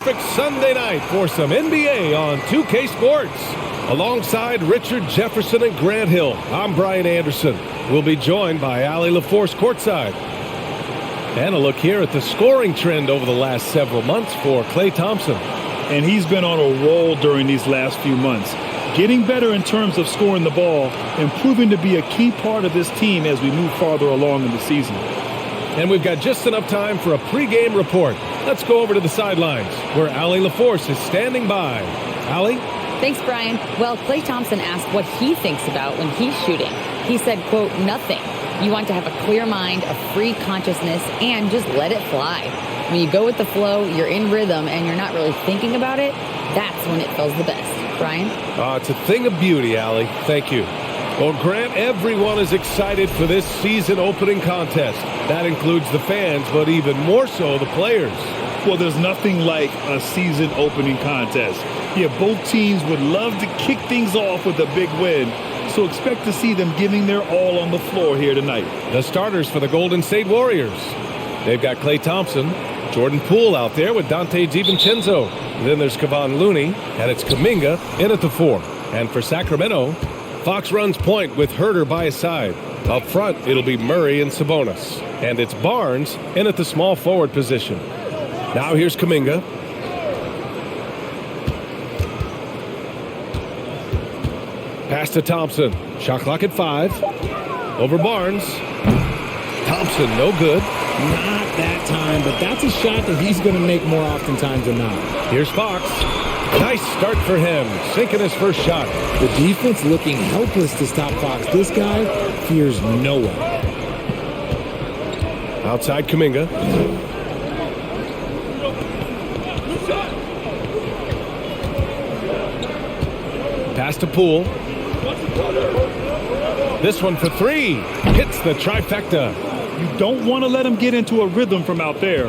Perfect Sunday night for some NBA on 2K Sports. Alongside Richard Jefferson and Grant Hill, I'm Brian Anderson. We'll be joined by Allie LaForce courtside. And a look here at the scoring trend over the last several months for Klay Thompson. And he's been on a roll during these last few months. Getting better in terms of scoring the ball and proving to be a key part of this team as we move farther along in the season. And we've got just enough time for a pregame report. Let's go over to the sidelines where Allie LaForce is standing by. Allie? Thanks, Brian. Well, Klay Thompson asked what he thinks about when he's shooting. He said, quote, nothing. You want to have a clear mind, a free consciousness, and just let it fly. When you go with the flow, you're in rhythm, and you're not really thinking about it, that's when it feels the best. Brian? It's a thing of beauty, Allie. Thank you. Well, Grant, everyone is excited for this season opening contest. That includes the fans, but even more so the players. Well, there's nothing like a season opening contest. Yeah, both teams would love to kick things off with a big win, so expect to see them giving their all on the floor here tonight. The starters for the Golden State Warriors. They've got Klay Thompson, Jordan Poole out there with Dante DiVincenzo. Then there's Kevon Looney, and it's Kuminga in at the 4. And for Sacramento, Fox runs point with Herder by his side. Up front, it'll be Murray and Sabonis. And it's Barnes in at the small forward position. Now here's Kuminga. Pass to Thompson. Shot clock at 5. Over Barnes. Thompson, no good. Not that time, but that's a shot that he's going to make more oftentimes than not. Here's Fox. Nice start for him, sinking his first shot. The defense looking helpless to stop Fox. This guy fears no one. Outside Kuminga. Pass to Poole. This one for 3. Hits the trifecta. You don't want to let him get into a rhythm from out there.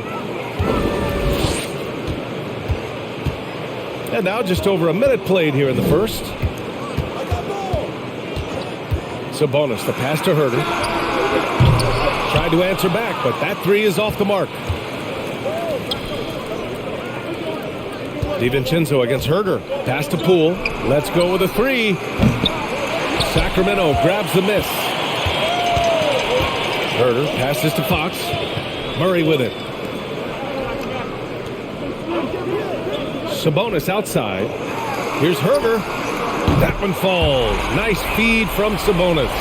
And now just over a minute played here in the first. Sabonis, the pass to Herder. Tried to answer back, but that 3 is off the mark. DiVincenzo against Herder. Pass to Poole. Let's go with a 3. Sacramento grabs the miss. Herder passes to Fox. Murray with it. Sabonis outside. Here's Herder. That one falls. Nice feed from Sabonis.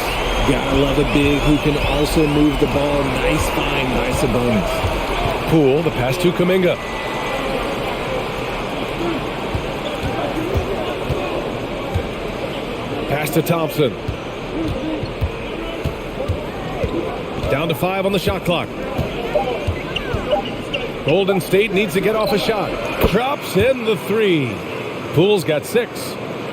Gotta love a big who can also move the ball. Nice find by Sabonis. Poole, the pass to Kuminga. Pass to Thompson. Down to 5 on the shot clock. Golden State needs to get off a shot. Drops in the 3. Poole's got 6.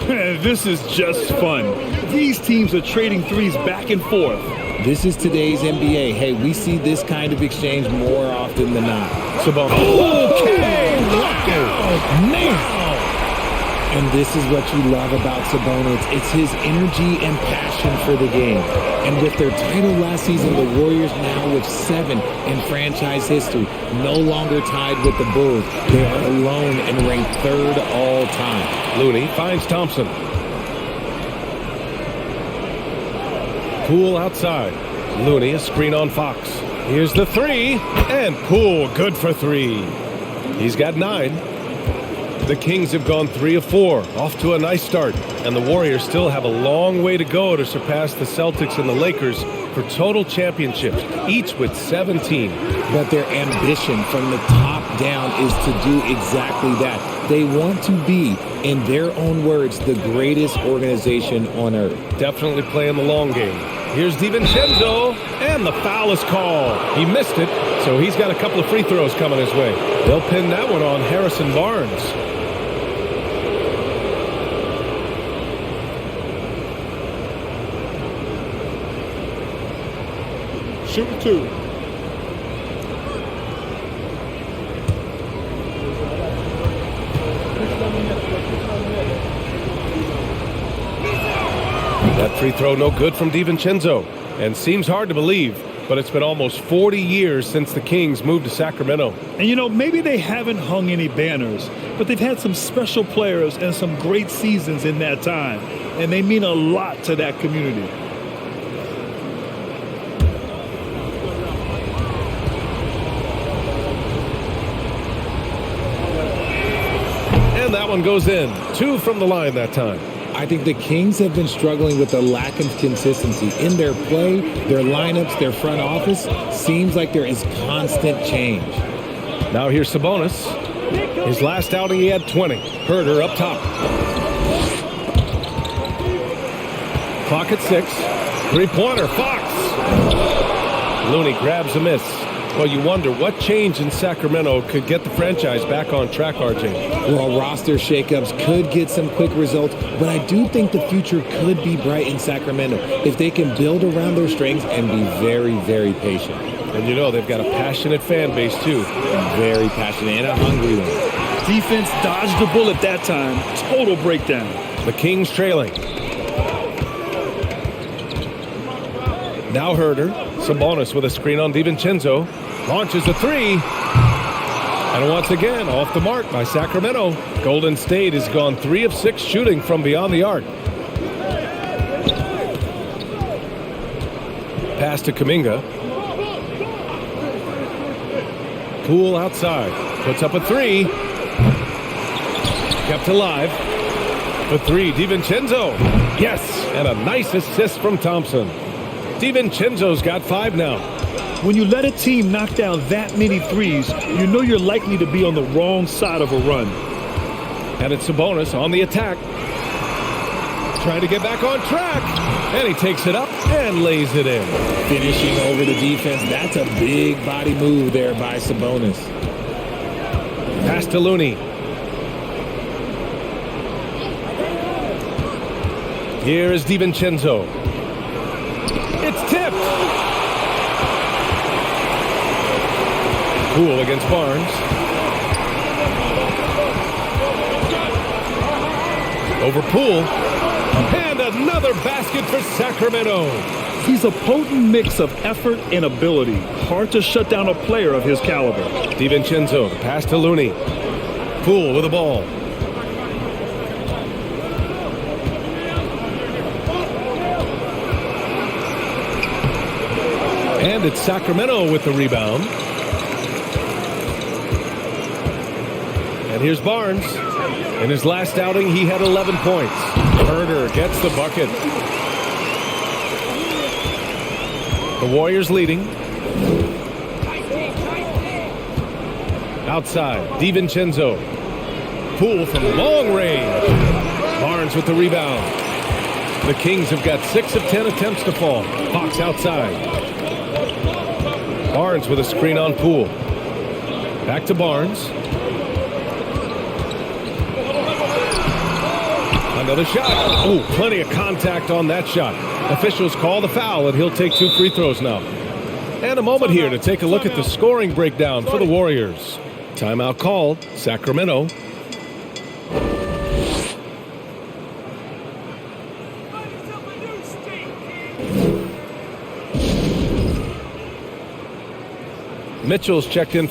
This is just fun. These teams are trading threes back and forth. This is today's NBA. Hey, we see this kind of exchange more often than not. Sabonis. Okay! Knockout! Man! And this is what you love about Sabonis. It's his energy and passion for the game. And with their title last season, the Warriors now with 7 in franchise history, no longer tied with the Bulls. They are alone and ranked 3rd all time. Looney finds Thompson. Poole outside. Looney, a screen on Fox. Here's the 3. And Poole, good for 3. He's got 9. The Kings have gone 3 of 4, off to a nice start, and the Warriors still have a long way to go to surpass the Celtics and the Lakers for total championships, each with 17. But their ambition from the top down is to do exactly that. They want to be, in their own words, the greatest organization on earth. Definitely playing the long game. Here's DiVincenzo, and the foul is called. He missed it, so he's got a couple of free throws coming his way. They'll pin that one on Harrison Barnes. Shooting 2. That free throw no good from DiVincenzo. And seems hard to believe, But it's been almost 40 years since the Kings moved to Sacramento. And maybe they haven't hung any banners, but they've had some special players and some great seasons in that time. And they mean a lot to that community. And that one goes in. 2 from the line that time. I think the Kings have been struggling with the lack of consistency in their play, their lineups, their front office. Seems like there is constant change. Now here's Sabonis. His last outing, he had 20. Herder up top. Clock at 6. Three-pointer, Fox. Looney grabs a miss. Well, you wonder what change in Sacramento could get the franchise back on track, RJ. Well, roster shakeups could get some quick results, but I do think the future could be bright in Sacramento if they can build around their strengths and be very, very patient. And they've got a passionate fan base, too. Very passionate and a hungry one. Defense dodged the bullet that time. Total breakdown. The Kings trailing. Now Herder. Sabonis with a screen on DiVincenzo. Launches a 3. And once again, off the mark by Sacramento. Golden State has gone 3 of 6 shooting from beyond the arc. Pass to Kuminga. Poole outside. Puts up a 3. Kept alive. The 3, DiVincenzo. Yes, and a nice assist from Thompson. DiVincenzo's got 5 now. When you let a team knock down that many threes, you know you're likely to be on the wrong side of a run. And it's Sabonis on the attack. Trying to get back on track. And he takes it up and lays it in. Finishing over the defense. That's a big body move there by Sabonis. Pass to Looney. Here is DiVincenzo. It's tipped. Poole against Barnes. Over Poole. And another basket for Sacramento. He's a potent mix of effort and ability. Hard to shut down a player of his caliber. DiVincenzo, the pass to Looney. Poole with the ball. And it's Sacramento with the rebound. And here's Barnes. In his last outing, he had 11 points. Herder gets the bucket. The Warriors leading. Outside, DiVincenzo. Poole from long range. Barnes with the rebound. The Kings have got 6 of 10 attempts to fall. Fox outside. Barnes with a screen on Poole. Back to Barnes. Another shot. Oh, plenty of contact on that shot. Officials call the foul, and he'll take 2 free throws now. And a moment here to take a look at the scoring breakdown for the Warriors. Timeout called. Sacramento. Mitchell's checked in.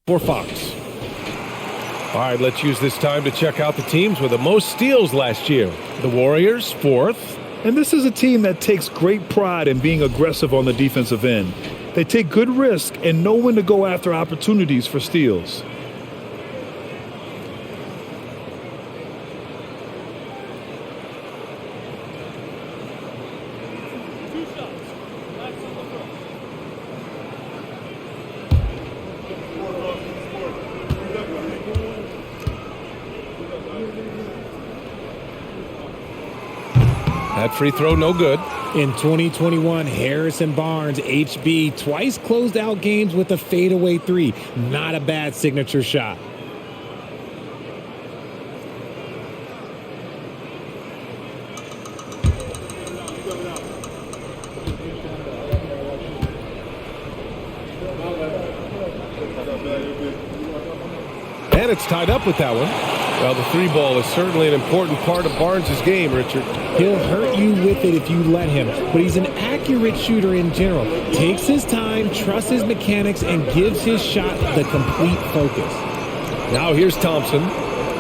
For Fox. All right, let's use this time to check out the teams with the most steals last year. The Warriors, 4th. And this is a team that takes great pride in being aggressive on the defensive end. They take good risk and know when to go after opportunities for steals. That free throw, no good. In 2021, Harrison Barnes, HB, twice closed out games with a fadeaway 3. Not a bad signature shot. And it's tied up with that one. Well, the three ball is certainly an important part of Barnes' game, Richard. He'll hurt you with it if you let him, but he's an accurate shooter in general. Takes his time, trusts his mechanics, and gives his shot the complete focus. Now here's Thompson.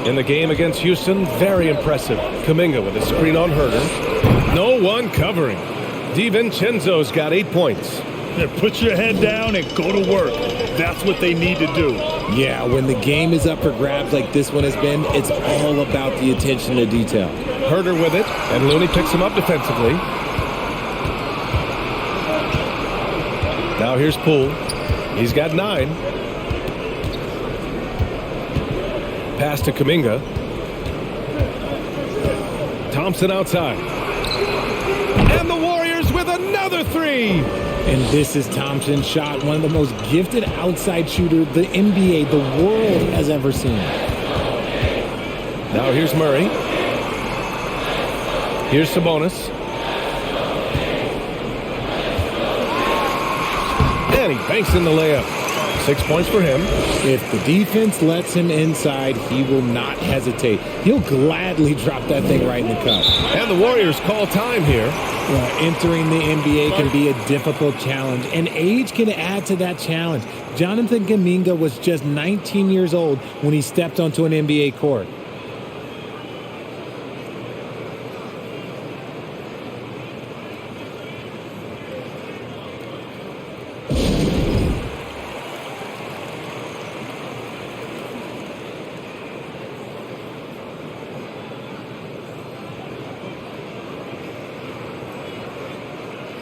In the game against Houston, very impressive. Kuminga with a screen on Herder. No one covering. DiVincenzo's got 8 points. Yeah, put your head down and go to work. That's what they need to do. Yeah, when the game is up for grabs like this one has been, it's all about the attention to detail. Herder with it, and Looney picks him up defensively. Now here's Poole. He's got 9. Pass to Kuminga. Thompson outside. And the Warriors with another 3. And this is Thompson's shot, one of the most gifted outside shooters the NBA, the world has ever seen. Now here's Murray. Here's Sabonis. And he banks in the layup. 6 points for him. If the defense lets him inside, he will not hesitate. He'll gladly drop that thing right in the cup. And the Warriors call time here. Well, entering the NBA can be a difficult challenge, and age can add to that challenge. Jonathan Kuminga was just 19 years old when he stepped onto an NBA court.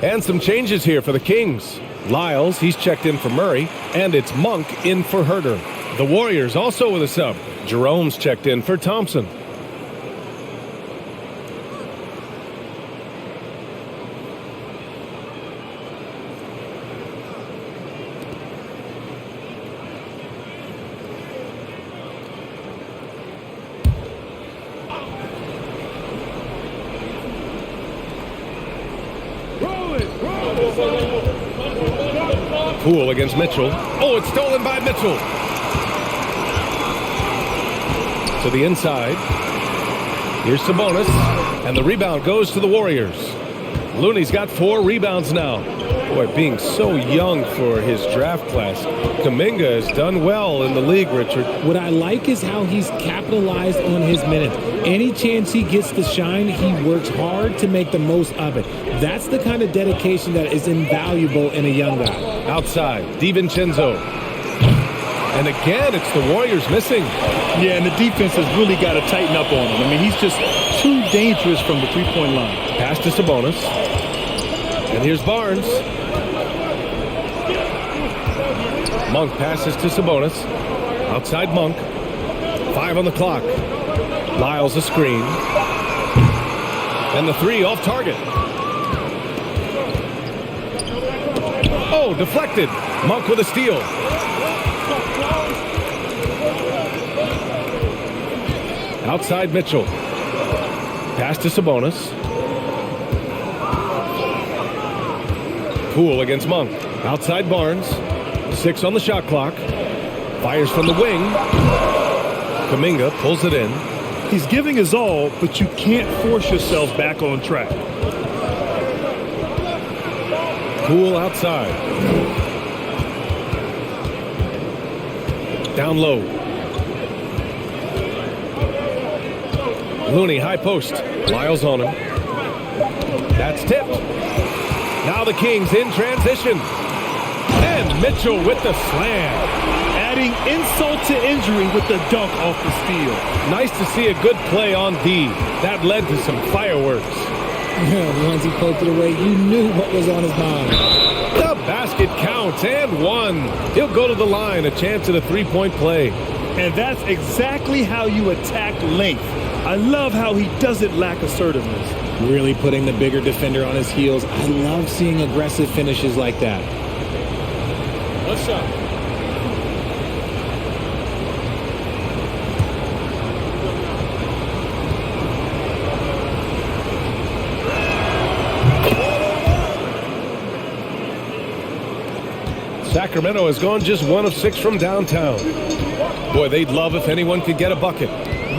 And some changes here for the Kings. Lyles, he's checked in for Murray, and it's Monk in for Herder. The Warriors also with a sub. Jerome's checked in for Thompson. Poole against Mitchell. Oh, it's stolen by Mitchell. To the inside. Here's Sabonis. And the rebound goes to the Warriors. Looney's got 4 rebounds now. Boy, being so young for his draft class, Kuminga has done well in the league, Richard. What I like is how he's capitalized on his minutes. Any chance he gets to shine, he works hard to make the most of it. That's the kind of dedication that is invaluable in a young guy. Outside, DiVincenzo. And again, it's the Warriors missing. Yeah, and the defense has really got to tighten up on him. I mean, he's just too dangerous from the three-point line. Pass to Sabonis. And here's Barnes. Monk passes to Sabonis. Outside Monk. 5 on the clock. Lyles a screen. And the 3 off target. Oh, deflected. Monk with a steal. Outside Mitchell. Pass to Sabonis. Poole against Monk. Outside Barnes. 6 on the shot clock. Fires from the wing. Kuminga pulls it in. He's giving his all, but you can't force yourself back on track. Poole outside. Down low. Looney high post. Lyles on him. That's tipped. Now the Kings in transition. And Mitchell with the slam. Adding insult to injury with the dunk off the steal. Nice to see a good play on D. That led to some fireworks. Once he poked it away, you knew what was on his mind. The basket counts and 1. He'll go to the line, a chance at a 3-point play. And that's exactly how you attack length. I love how he doesn't lack assertiveness. Really putting the bigger defender on his heels. I love seeing aggressive finishes like that. What's up? Sacramento has gone just 1 of 6 from downtown. Boy, they'd love if anyone could get a bucket.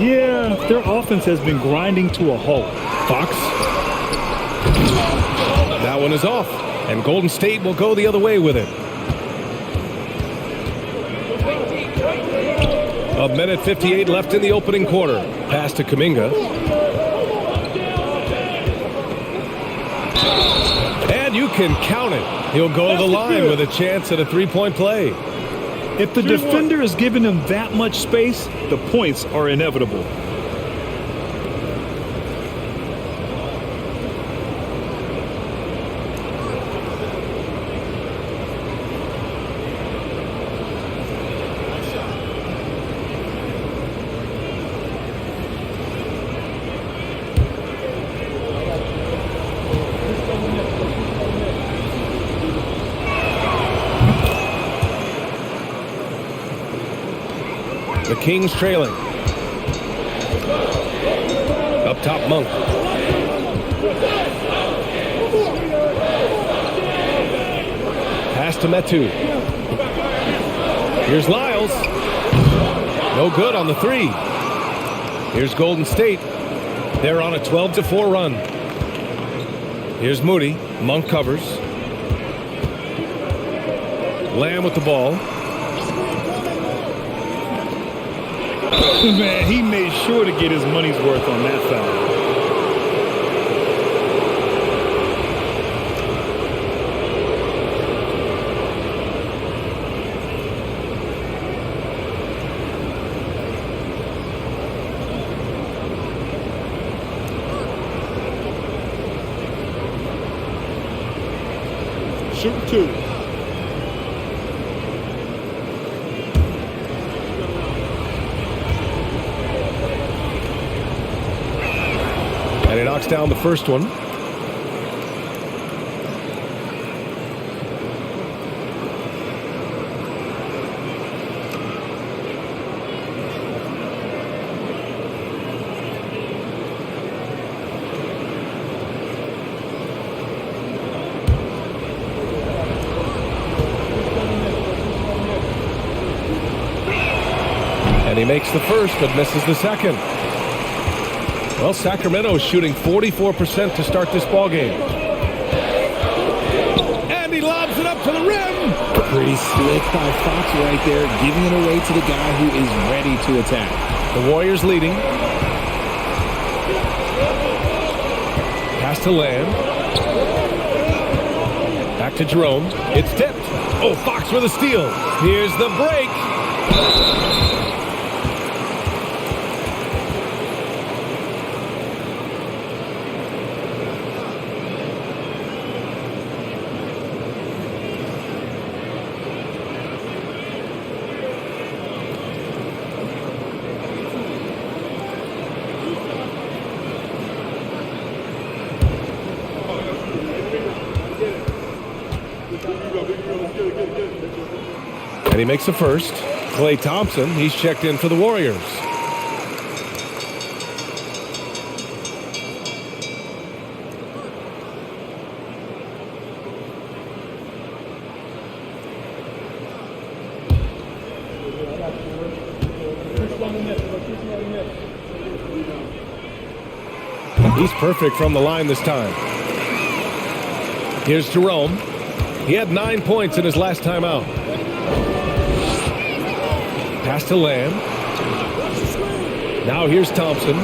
Yeah, their offense has been grinding to a halt. Fox. That one is off, and Golden State will go the other way with it. A minute 58 left in the opening quarter. Pass to Kuminga. And you can count it. He'll go to the line with a chance at a three-point play. If the defender is giving him that much space, the points are inevitable. The Kings trailing. Up top, Monk. Pass to Metu. Here's Lyles. No good on the three. Here's Golden State. They're on a 12-4 run. Here's Moody. Monk covers. Lamb with the ball. Man, he made sure to get his money's worth on that foul. Shoot two. And he knocks down the first one. And he makes the first, but misses the second. Well, Sacramento is shooting 44% to start this ball game. And he lobs it up to the rim. Pretty slick by Fox right there, giving it away to the guy who is ready to attack. The Warriors leading. Pass to Lamb. Back to Jerome. It's tipped. Oh, Fox with a steal. Here's the break. And he makes the first. Klay Thompson, he's checked in for the Warriors. He's perfect from the line this time. Here's Jerome. He had 9 points in his last time out. Pass to Lamb. Now here's Thompson.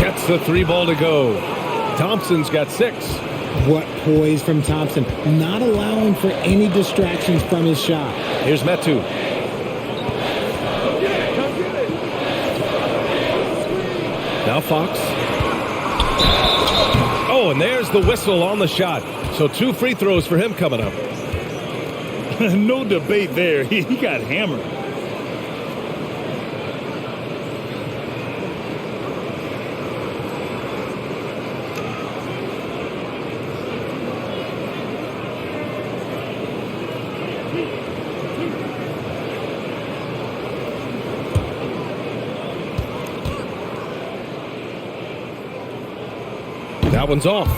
Gets the three ball to go. Thompson's got 6. What poise from Thompson, not allowing for any distractions from his shot. Here's Metu. Now Fox. Oh, and there's the whistle on the shot. So 2 free throws for him coming up. No debate there. He got hammered. That one's off.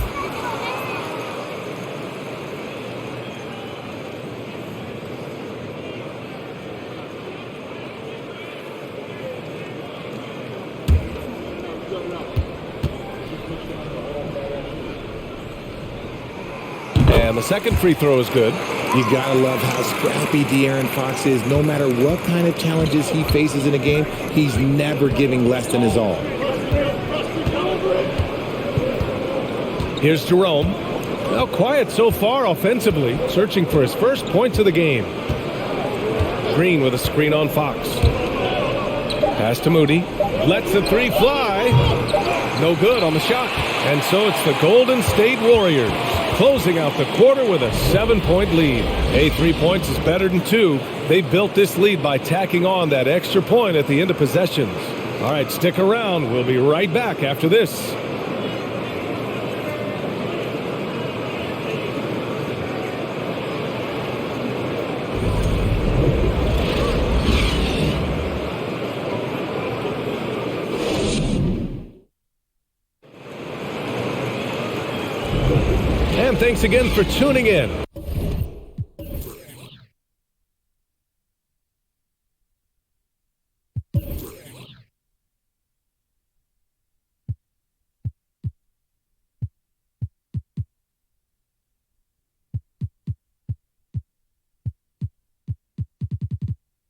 And the second free throw is good. You gotta love how scrappy De'Aaron Fox is. No matter what kind of challenges he faces in a game, he's never giving less than his all. Here's Jerome. Well, quiet so far offensively, searching for his first points of the game. Green with a screen on Fox. Pass to Moody. Lets the three fly. No good on the shot. And so it's the Golden State Warriors closing out the quarter with a 7-point lead. Hey, 3 points is better than 2. They built this lead by tacking on that extra point at the end of possessions. All right, stick around. We'll be right back after this. And thanks again for tuning in.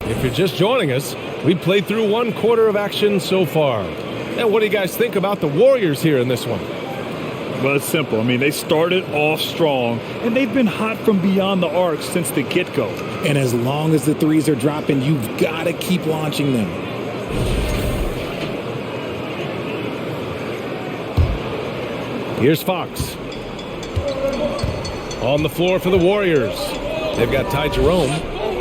If you're just joining us, we played through 1 quarter of action so far. And what do you guys think about the Warriors here in this one? Well, it's simple. I mean, they started off strong, and they've been hot from beyond the arc since the get-go. And as long as the threes are dropping, you've got to keep launching them. Here's Fox. On the floor for the Warriors. They've got Ty Jerome.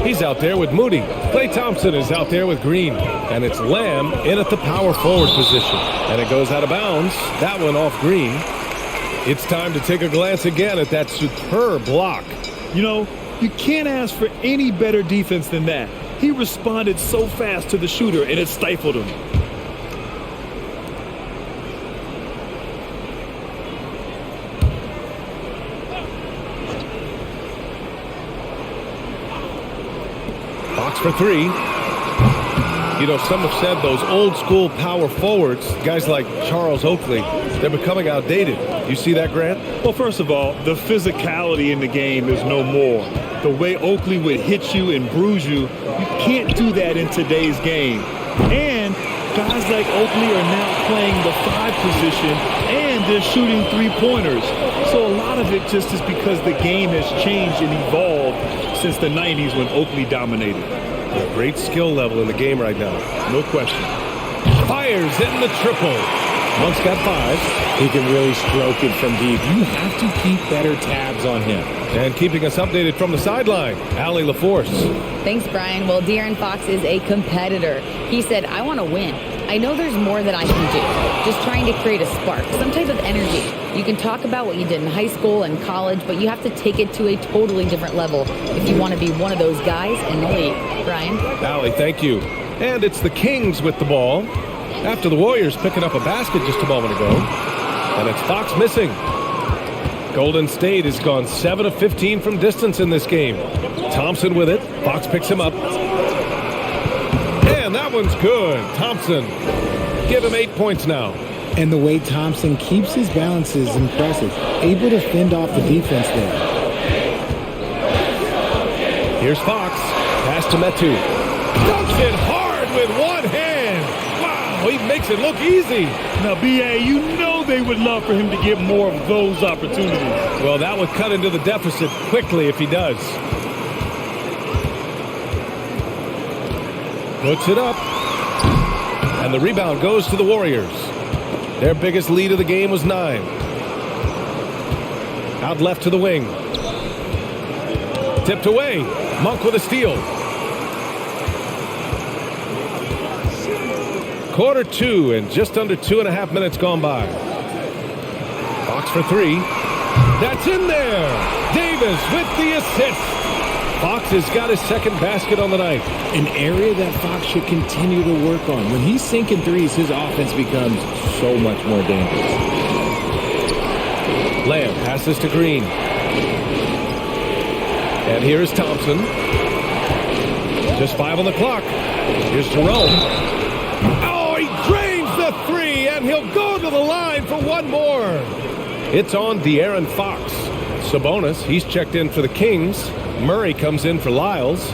He's out there with Moody. Klay Thompson is out there with Green. And it's Lamb in at the power forward position. And it goes out of bounds. That one off Green. It's time to take a glance again at that superb block. You know, you can't ask for any better defense than that. He responded so fast to the shooter, and it stifled him. Fox for 3. You know, some have said those old-school power forwards, guys like Charles Oakley, they're becoming outdated. You see that, Grant? Well, first of all, the physicality in the game is no more. The way Oakley would hit you and bruise you, you can't do that in today's game. And guys like Oakley are now playing the 5 position, and they're shooting 3-pointers. So a lot of it just is because the game has changed and evolved since the 90s when Oakley dominated. A great skill level in the game right now. No question. Fires in the triple. Monk's got 5. He can really stroke it from deep. You have to keep better tabs on him. And keeping us updated from the sideline, Allie LaForce. Thanks, Brian. Well, De'Aaron Fox is a competitor. He said, I want to win. I know there's more that I can do. Just trying to create a spark, some type of energy. You can talk about what you did in high school and college, but you have to take it to a totally different level if you want to be one of those guys in the league. Brian? Allie, thank you. And it's the Kings with the ball. After the Warriors picking up a basket just a moment ago. And it's Fox missing. Golden State has gone 7 of 15 from distance in this game. Thompson with it. Fox picks him up. And that one's good. Thompson. Give him 8 points now. And the way Thompson keeps his balance is impressive. Able to fend off the defense there. Here's Fox. Pass to Metu. Dunks it hard with one hand. Wow, he makes it look easy. Now, B.A., you know they would love for him to get more of those opportunities. Well, that would cut into the deficit quickly if he does. Puts it up. And the rebound goes to the Warriors. Their biggest lead of the game was 9. Out left to the wing. Tipped away. Monk with a steal. Quarter 2 and just under 2.5 minutes gone by. Fox for 3. That's in there. Davis with the assist. Fox has got his second basket on the night. An area that Fox should continue to work on. When he's sinking threes, his offense becomes so much more dangerous. Lamb passes to Green. And here is Thompson. Just 5 on the clock. Here's Jerome. Oh, he drains the 3, and he'll go to the line for one more. It's on De'Aaron Fox. Sabonis, he's checked in for the Kings. Murray comes in for Lyles.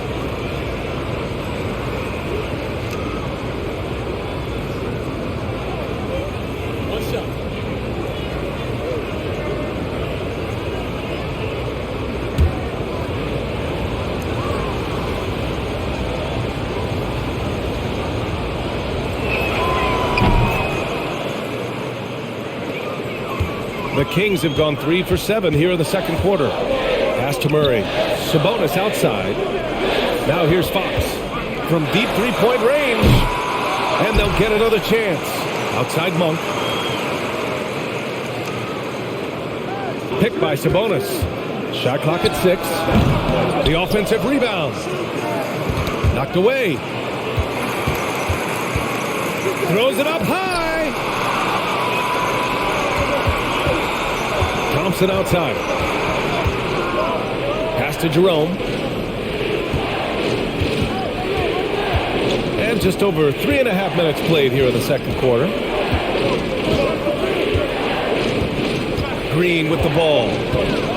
The Kings have gone 3 for 7 here in the second quarter. Pass to Murray. Sabonis outside. Now here's Fox from deep three-point range. And they'll get another chance. Outside Monk. Picked by Sabonis. Shot clock at 6. The offensive rebound. Knocked away. Throws it up high. Thompson outside. Pass to Jerome. And just over 3.5 minutes played here in the second quarter. Green with the ball.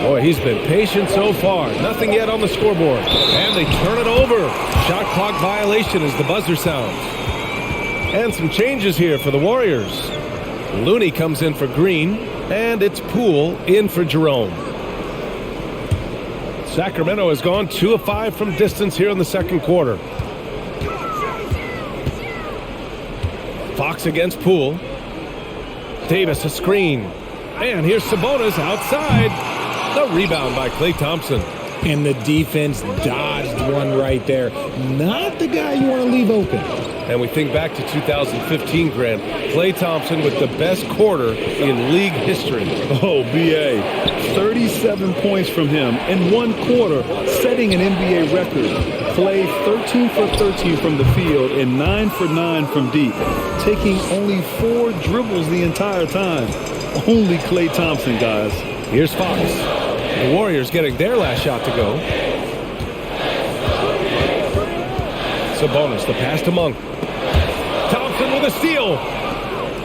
Boy, he's been patient so far. Nothing yet on the scoreboard. And they turn it over. Shot clock violation as the buzzer sounds. And some changes here for the Warriors. Looney comes in for Green. And it's Poole in for Jerome. Sacramento has gone 2 of 5 from distance here in the second quarter. Fox against Poole. Davis a screen. And here's Sabonis outside. The rebound by Klay Thompson. And the defense dodged one right there. Not the guy you want to leave open. And we think back to 2015, Grant. Klay Thompson with the best quarter in league history. Oh, B.A. 37 points from him in one quarter, setting an NBA record. Klay 13 for 13 from the field and 9 for 9 from deep, taking only 4 dribbles the entire time. Only Klay Thompson, guys. Here's Fox. The Warriors getting their last shot to go. Sabonis, the pass to Monk. Thompson with a steal.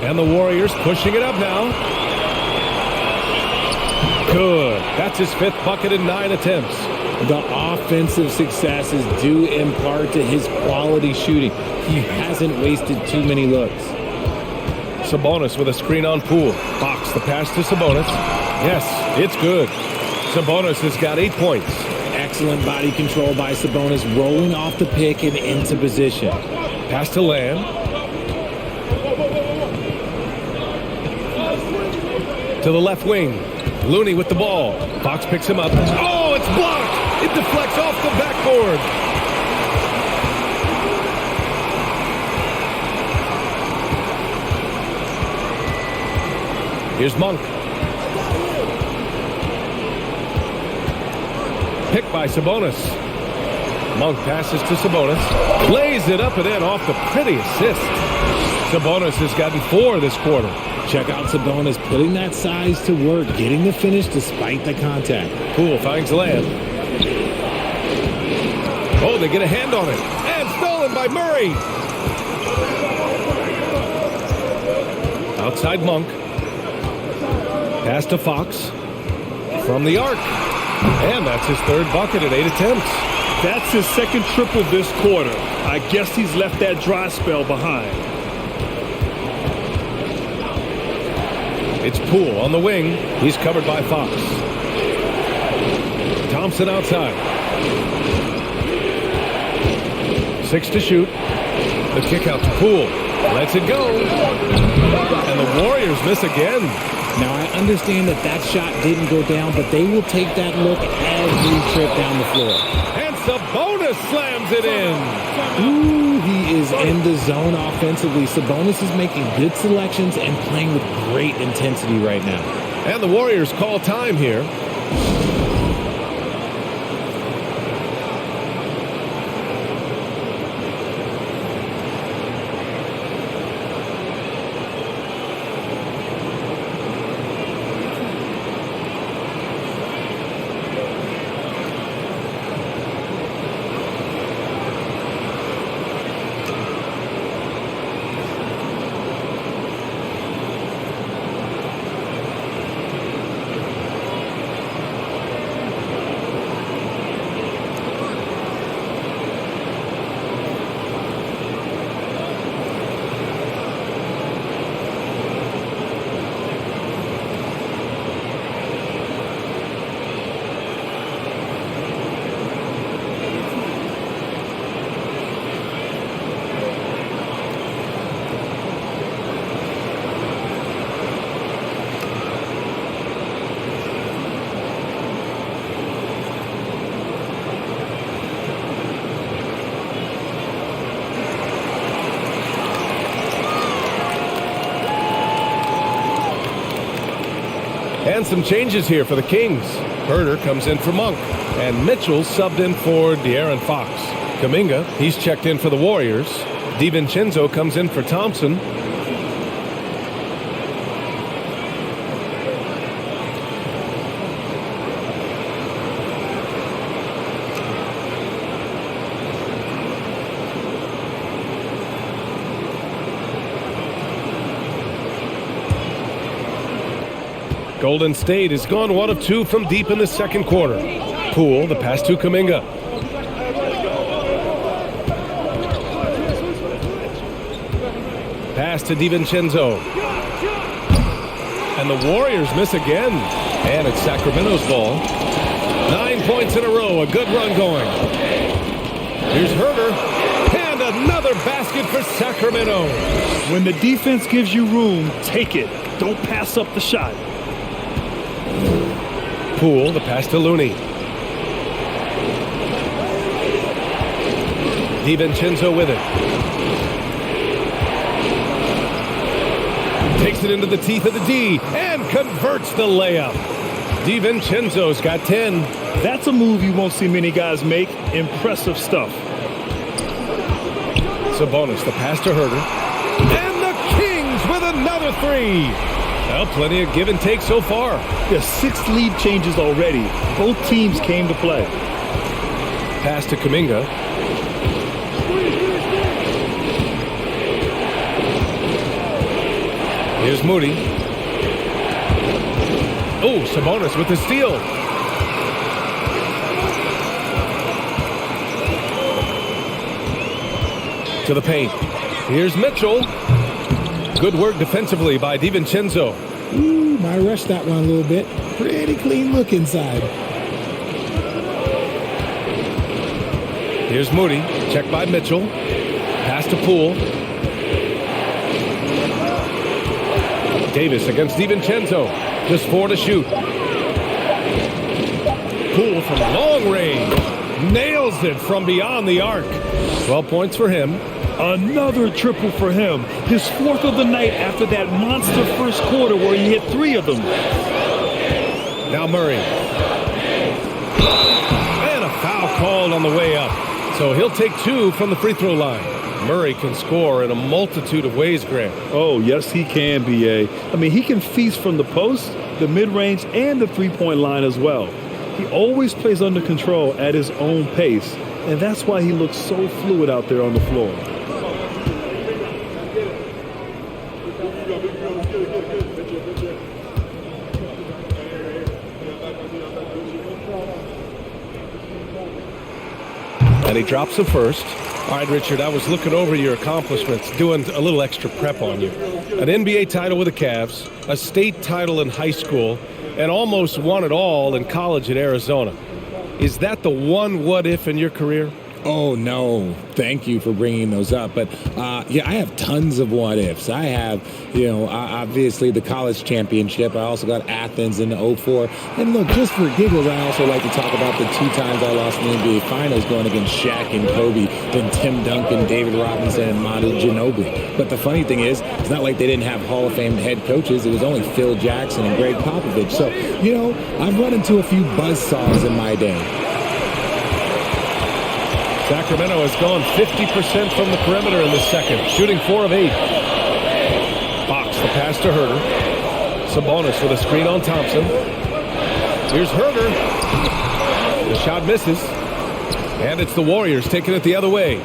And the Warriors pushing it up now. Good. That's his 5th bucket in 9 attempts. The offensive success is due in part to his quality shooting. He hasn't wasted too many looks. Sabonis with a screen on Poole. Fox, the pass to Sabonis. Yes, it's good. Sabonis has got 8 points. Excellent body control by Sabonis, rolling off the pick and into position. Pass to Lamb. To the left wing. Looney with the ball. Fox picks him up. Oh, it's blocked. It deflects off the backboard. Here's Monk. Picked by Sabonis. Monk passes to Sabonis. Lays it up and in off the pretty assist. Sabonis has gotten 4 this quarter. Check out Sabonis putting that size to work, getting the finish despite the contact. Poole finds Lamb. Oh, they get a hand on it. And stolen by Murray. Outside Monk. Pass to Fox. From the arc. And that's his 3rd bucket at 8 attempts. That's his 2nd triple this quarter. I guess he's left that dry spell behind. It's Poole on the wing. He's covered by Fox. Thompson outside. 6 to shoot. The kick out to Poole. Lets it go. And the Warriors miss again. Now, I understand that shot didn't go down, but they will take that look every trip down the floor. And Sabonis slams it in. Ooh, he is in the zone offensively. Sabonis is making good selections and playing with great intensity right now. And the Warriors call time here. And some changes here for the Kings. Herder comes in for Monk. And Mitchell subbed in for De'Aaron Fox. Kuminga, he's checked in for the Warriors. DiVincenzo comes in for Thompson. Golden State has gone 1 of 2 from deep in the second quarter. Poole, the pass to Kuminga. Pass to DiVincenzo. And the Warriors miss again. And it's Sacramento's ball. 9 points in a row. A good run going. Here's Herder. And another basket for Sacramento. When the defense gives you room, take it. Don't pass up the shot. Poole, the pass to Looney. DiVincenzo with it. Takes it into the teeth of the D and converts the layup. DiVincenzo's got 10. That's a move you won't see many guys make. Impressive stuff. Sabonis, the pass to Herder. And the Kings with another 3. Well, plenty of give and take so far. There's 6 lead changes already. Both teams came to play. Pass to Kuminga. Here's Moody. Oh, Sabonis with the steal. To the paint. Here's Mitchell. Good work defensively by DiVincenzo. Ooh, might rush that one a little bit. Pretty clean look inside. Here's Moody. Checked by Mitchell. Pass to Poole. Davis against DiVincenzo. Just 4 to shoot. Poole from long range. Nails it from beyond the arc. 12 points for him. Another triple for him. His 4th of the night after that monster first quarter where he hit 3 of them. Now Murray. And a foul called on the way up. So he'll take 2 from the free throw line. Murray can score in a multitude of ways, Grant. Oh, yes, he can, B.A. I mean, he can feast from the post, the mid-range, and the three-point line as well. He always plays under control at his own pace, and that's why he looks so fluid out there on the floor. And he drops the first. All right, Richard, I was looking over your accomplishments, doing a little extra prep on you. An NBA title with the Cavs, a state title in high school, and almost won it all in college at Arizona. Is that the one what-if in your career? Oh, no. Thank you for bringing those up. But, yeah, I have tons of what-ifs. I have, obviously the college championship. I also got Athens in the 04. And, look, just for giggles, I also like to talk about the 2 times I lost in the NBA Finals going against Shaq and Kobe, then Tim Duncan, David Robinson, and Manu Ginobili. But the funny thing is, it's not like they didn't have Hall of Fame head coaches. It was only Phil Jackson and Greg Popovich. So, I've run into a few buzzsaws in my day. Sacramento has gone 50% from the perimeter in the second, shooting 4 of 8. Fox, the pass to Herder. Sabonis with a screen on Thompson. Here's Herder. The shot misses. And it's the Warriors taking it the other way.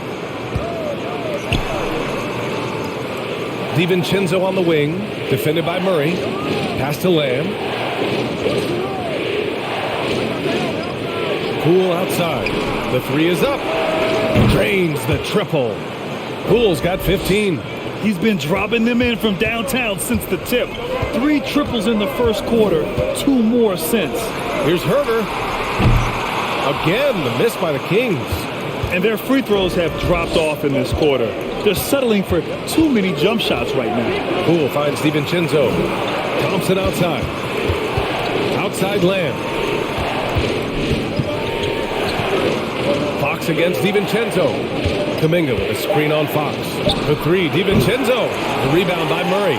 DiVincenzo on the wing, defended by Murray. Pass to Lamb. Poole outside. The 3 is up. Drains the triple. Poole's got 15. He's been dropping them in from downtown since the tip. 3 triples in the first quarter, 2 more since. Here's Herder. Again, the miss by the Kings. And their free throws have dropped off in this quarter. They're settling for too many jump shots right now. Poole finds DiVincenzo. Thompson outside. Outside Lamb. Fox against DiVincenzo. Kuminga with a screen on Fox. The 3, DiVincenzo. The rebound by Murray.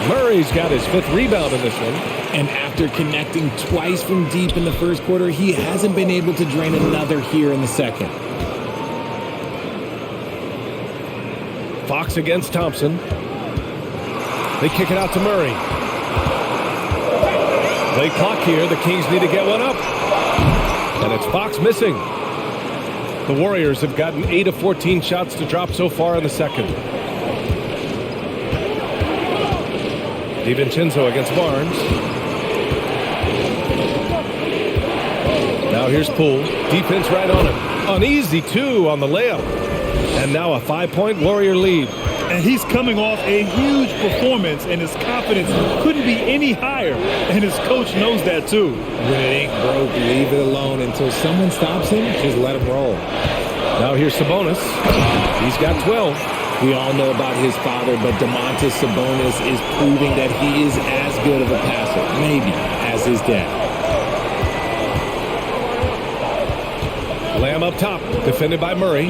Murray's got his 5th rebound in this one. And after connecting twice from deep in the first quarter, he hasn't been able to drain another here in the second. Fox against Thompson. They kick it out to Murray. Play clock here. The Kings need to get one up. And it's Fox missing. The Warriors have gotten 8 of 14 shots to drop so far in the second. DiVincenzo against Barnes. Now here's Poole. Defense right on him. Uneasy, too, on the layup. And now a 5-point Warrior lead. And he's coming off a huge performance, and his confidence couldn't be any higher. And his coach knows that, too. When it ain't broke, leave it alone until someone stops him. Just let him roll. Now here's Sabonis. He's got 12. We all know about his father, but Domantas Sabonis is proving that he is as good of a passer, maybe, as his dad. Lamb up top, defended by Murray.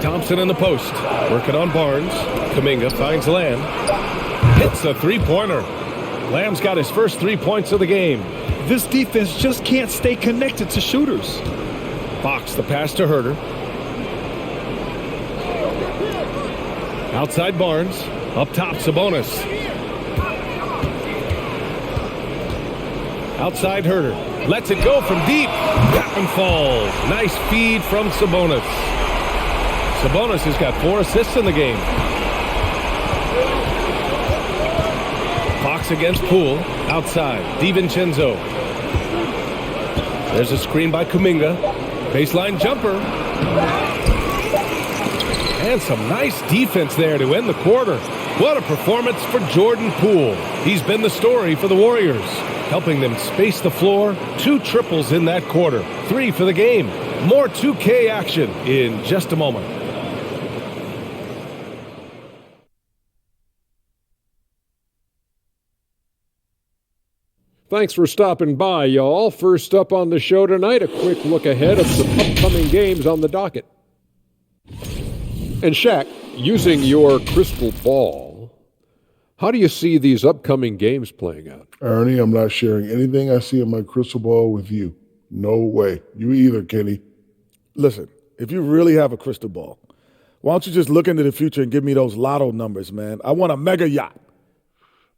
Thompson in the post, working on Barnes. Kuminga finds Lamb. Hits a three-pointer. Lamb's got his first 3 points of the game. This defense just can't stay connected to shooters. Fox, the pass to Herder. Outside Barnes. Up top, Sabonis. Outside Herder. Lets it go from deep. That one falls. Nice feed from Sabonis. Sabonis has got 4 assists in the game. Fox against Poole. Outside. DiVincenzo. There's a screen by Kuminga. Baseline jumper. And some nice defense there to end the quarter. What a performance for Jordan Poole. He's been the story for the Warriors, helping them space the floor. 2 triples in that quarter. 3 for the game. More 2K action in just a moment. Thanks for stopping by, y'all. First up on the show tonight, a quick look ahead of some upcoming games on the docket. And Shaq, using your crystal ball, how do you see these upcoming games playing out? Ernie, I'm not sharing anything I see in my crystal ball with you. No way. You either, Kenny. Listen, if you really have a crystal ball, why don't you just look into the future and give me those lotto numbers, man? I want a mega yacht.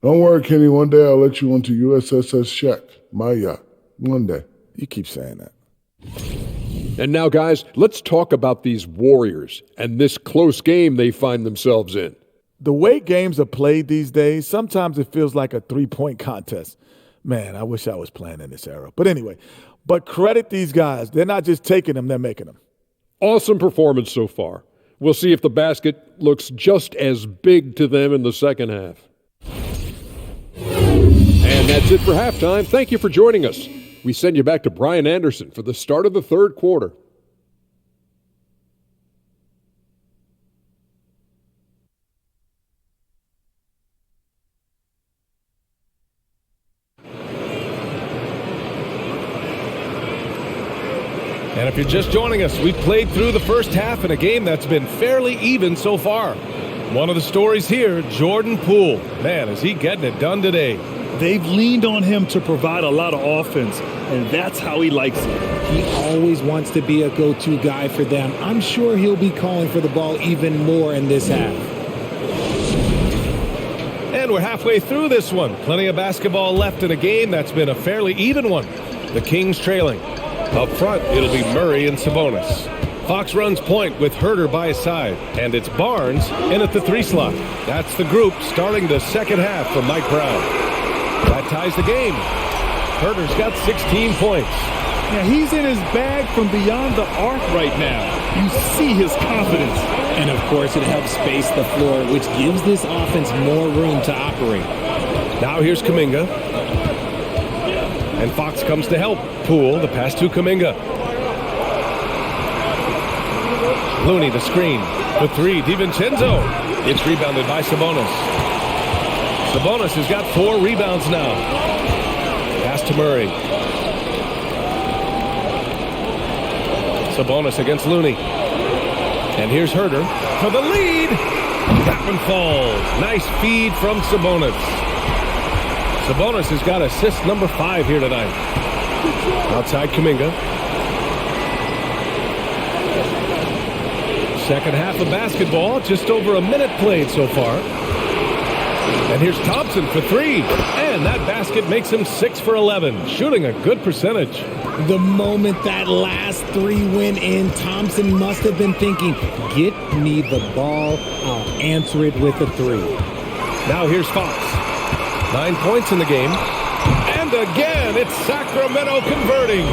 Don't worry, Kenny. One day I'll let you onto USSS Shaq, my yacht. One day. You keep saying that. And now, guys, let's talk about these Warriors and this close game they find themselves in. The way games are played these days, sometimes it feels like a 3-point contest. Man, I wish I was playing in this era. But anyway, but credit these guys. They're not just taking them, they're making them. Awesome performance so far. We'll see if the basket looks just as big to them in the second half. And that's it for halftime. Thank you for joining us. We send you back to Brian Anderson for the start of the third quarter. And if you're just joining us, we've played through the first half in a game that's been fairly even so far. One of the stories here, Jordan Poole. Man, is he getting it done today. They've leaned on him to provide a lot of offense, and that's how he likes it. He always wants to be a go-to guy for them. I'm sure he'll be calling for the ball even more in this half. And we're halfway through this one. Plenty of basketball left in a game that's been a fairly even one. The Kings trailing. Up front, it'll be Murray and Sabonis. Fox runs point with Herder by his side, and it's Barnes in at the 3 slot. That's the group starting the second half for Mike Brown. That ties the game. Herder's got 16 points. Now, he's in his bag from beyond the arc right now. You see his confidence. And, of course, it helps space the floor, which gives this offense more room to operate. Now here's Kuminga. And Fox comes to help. Poole, the pass to Kuminga. Looney, the screen. The 3, DiVincenzo. It's rebounded by Sabonis. Sabonis has got 4 rebounds now. Pass to Murray. Sabonis against Looney. And here's Herder for the lead. That one falls. Nice feed from Sabonis. Sabonis has got assist number 5 here tonight. Outside Kuminga. Second half of basketball, just over a minute played so far. And here's Thompson for 3. And that basket makes him 6 for 11, shooting a good percentage. The moment that last 3 went in, Thompson must have been thinking, get me the ball, I'll answer it with a 3. Now here's Fox. 9 points in the game. And again, it's Sacramento converting.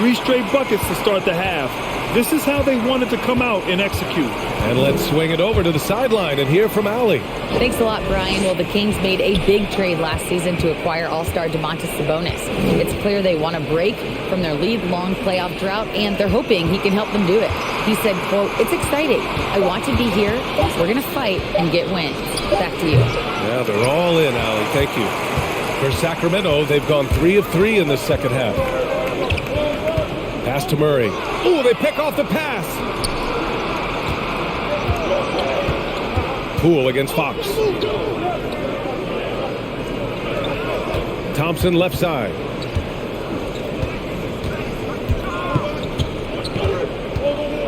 3 straight buckets to start the half. This is how they wanted to come out and execute. And let's swing it over to the sideline and hear from Allie. Thanks a lot, Brian. Well, the Kings made a big trade last season to acquire all-star Domantas Sabonis. It's clear they want to break from their league-long playoff drought, and they're hoping he can help them do it. He said, quote, "It's exciting. I want to be here. We're going to fight and get wins." Back to you. Yeah, they're all in, Allie. Thank you. For Sacramento, they've gone 3 of 3 in the second half. Pass to Murray. Ooh, they pick off the pass. Poole against Fox. Thompson left side.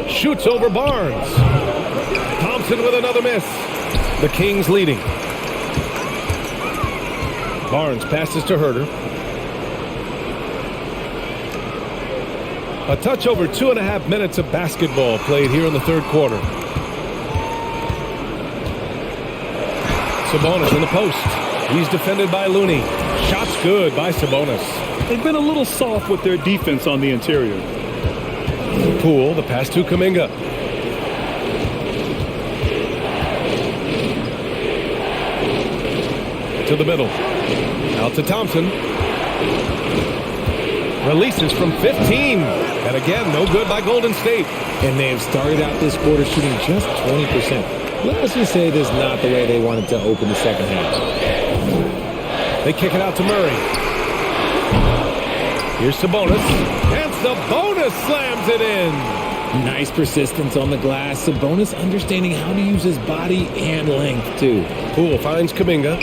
Shoots over Barnes. Thompson with another miss. The Kings leading. Barnes passes to Herder. A touch over 2.5 minutes of basketball played here in the third quarter. Sabonis in the post. He's defended by Looney. Shots good by Sabonis. They've been a little soft with their defense on the interior. Poole, the pass to Kuminga. To the middle. Out to Thompson. Releases from 15. And again, no good by Golden State. And they have started out this quarter shooting just 20%. Let's just say this is not the way they wanted to open the second half. They kick it out to Murray. Here's Sabonis. And Sabonis slams it in. Nice persistence on the glass. Sabonis understanding how to use his body and length, too. Poole finds Kuminga.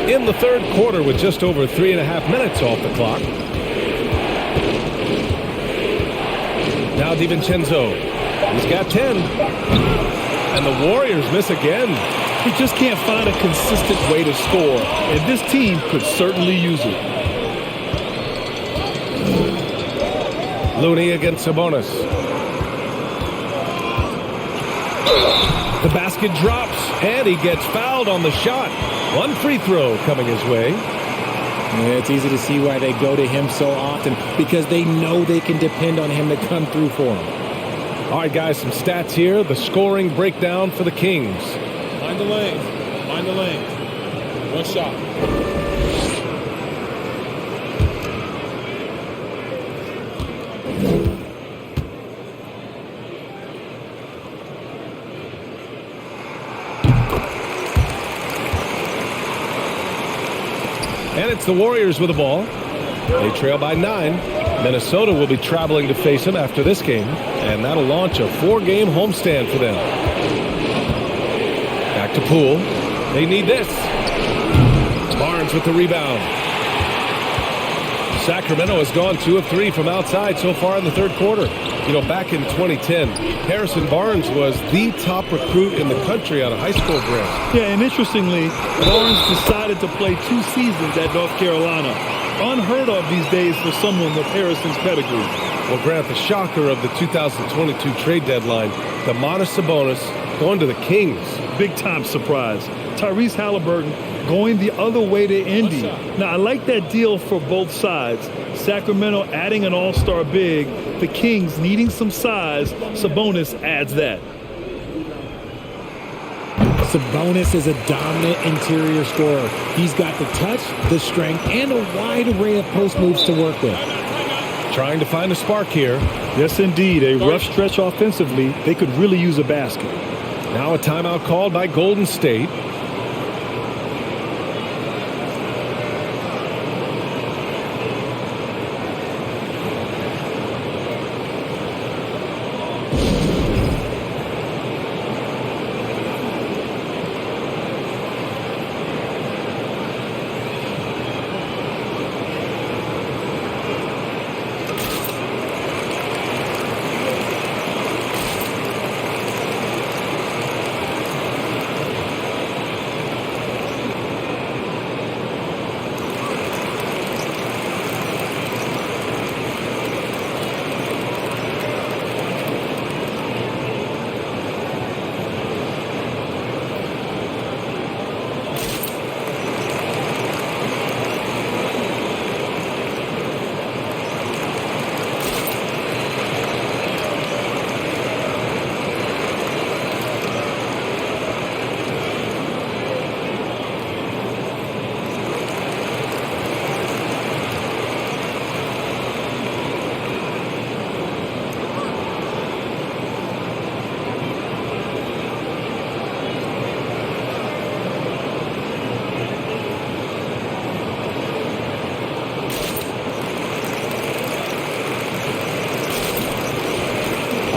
In the third quarter with just over 3.5 minutes off the clock. Now DiVincenzo. He's got 10. And the Warriors miss again. He just can't find a consistent way to score, and this team could certainly use it. Looney against Sabonis. The basket drops, and he gets fouled on the shot. One free throw coming his way. Yeah, it's easy to see why they go to him so often, because they know they can depend on him to come through for them. All right, guys, some stats here. The scoring breakdown for the Kings. Find the lane. Find the lane. One shot. And it's the Warriors with the ball. They trail by 9. Minnesota will be traveling to face them after this game, and that'll launch a 4-game homestand for them. Back to Poole. They need this. Barnes with the rebound. Sacramento has gone 2 of 3 from outside so far in the third quarter. You know, back in 2010, Harrison Barnes was the top recruit in the country out of high school grad. Yeah, and interestingly, Barnes decided to play 2 seasons at North Carolina. Unheard of these days for someone with Harrison's pedigree. Well, Grant, the shocker of the 2022 trade deadline, Domantas Sabonis going to the Kings. Big-time surprise. Tyrese Halliburton going the other way to Indy. Now, I like that deal for both sides. Sacramento adding an all-star big. The Kings needing some size. Sabonis adds that. Sabonis is a dominant interior scorer. He's got the touch, the strength, and a wide array of post moves to work with. Trying to find a spark here. Yes, indeed. A rough stretch offensively. They could really use a basket. Now a timeout called by Golden State.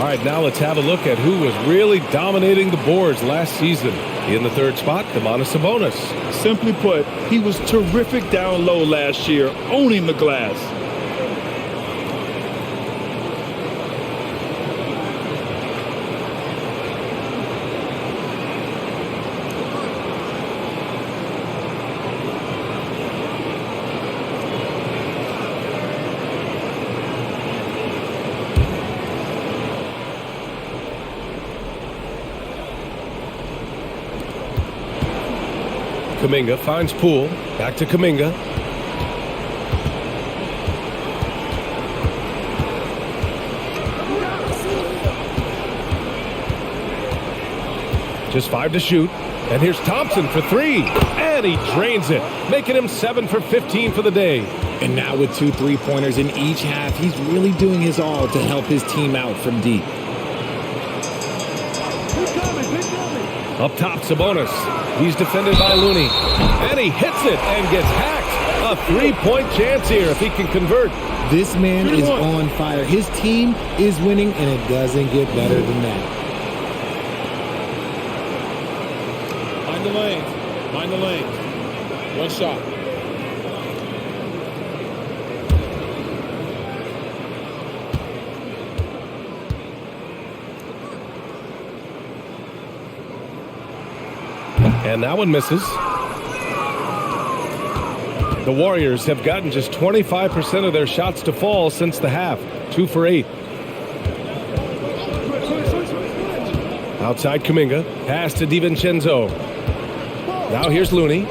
right, now let's have a look at who was really dominating the boards last season. In the third spot, Sabonis. Simply put, he was terrific down low last year, owning the glass. Kuminga finds Poole. Back to Kuminga. Just 5 to shoot. And here's Thompson for 3. And he drains it, making him 7 for 15 for the day. And now with 2 3-pointers in each half, he's really doing his all to help his team out from deep. Up top, Sabonis. He's defended by Looney. And he hits it and gets hacked. A 3-point chance here if he can convert. This man is on fire. His team is winning, and it doesn't get better than that. Mind the lanes. Mind the lanes. One shot. And that one misses. The Warriors have gotten just 25% of their shots to fall since the half. 2 for 8. Outside Kuminga. Pass to DiVincenzo. Now here's Looney.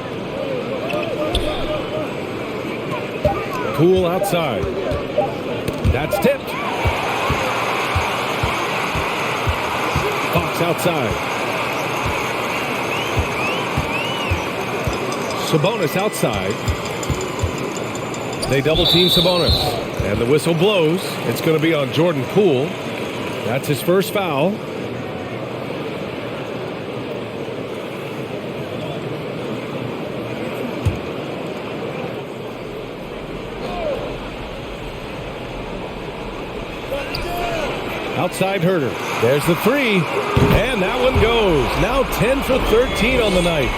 Poole outside. That's tipped. Fox outside. Sabonis outside. They double team Sabonis. And the whistle blows. It's going to be on Jordan Poole. That's his first foul. Outside Herder. There's the 3. And that one goes. Now 10 for 13 on the night.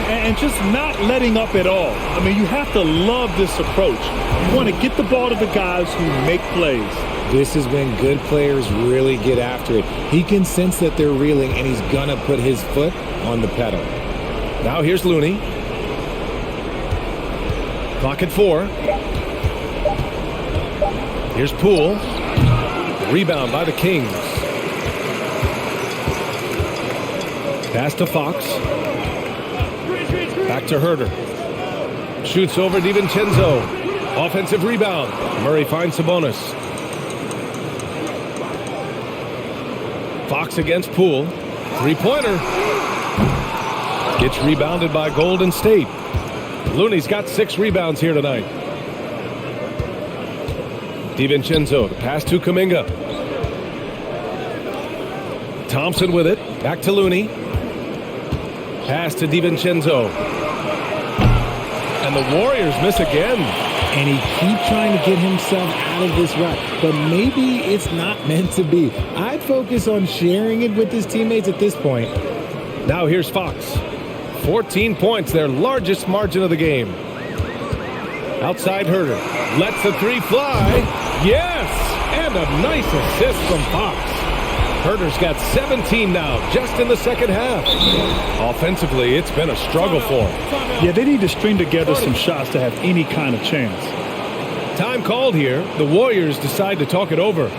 And just not letting up at all. I mean, you have to love this approach. You want to get the ball to the guys who make plays. This is when good players really get after it. He can sense that they're reeling, and he's going to put his foot on the pedal. Now here's Looney. Clock at 4. Here's Poole. Rebound by the Kings. Pass to Fox. Back to Herder. Shoots over DiVincenzo. Offensive rebound. Murray finds Sabonis. Fox against Poole. 3-pointer. Gets rebounded by Golden State. Looney's got 6 rebounds here tonight. DiVincenzo, the pass to Kuminga. Thompson with it. Back to Looney. Pass to DiVincenzo. And the Warriors miss again. And he keeps trying to get himself out of this rut. But maybe it's not meant to be. I'd focus on sharing it with his teammates at this point. Now here's Fox. 14 points, their largest margin of the game. Outside Herder. Lets the 3 fly. Yes! And a nice assist from Fox. Herder's got 17 now, just in the second half. Offensively, it's been a struggle for him. Yeah, they need to string together some shots to have any kind of chance. Time called here. The Warriors decide to talk it over.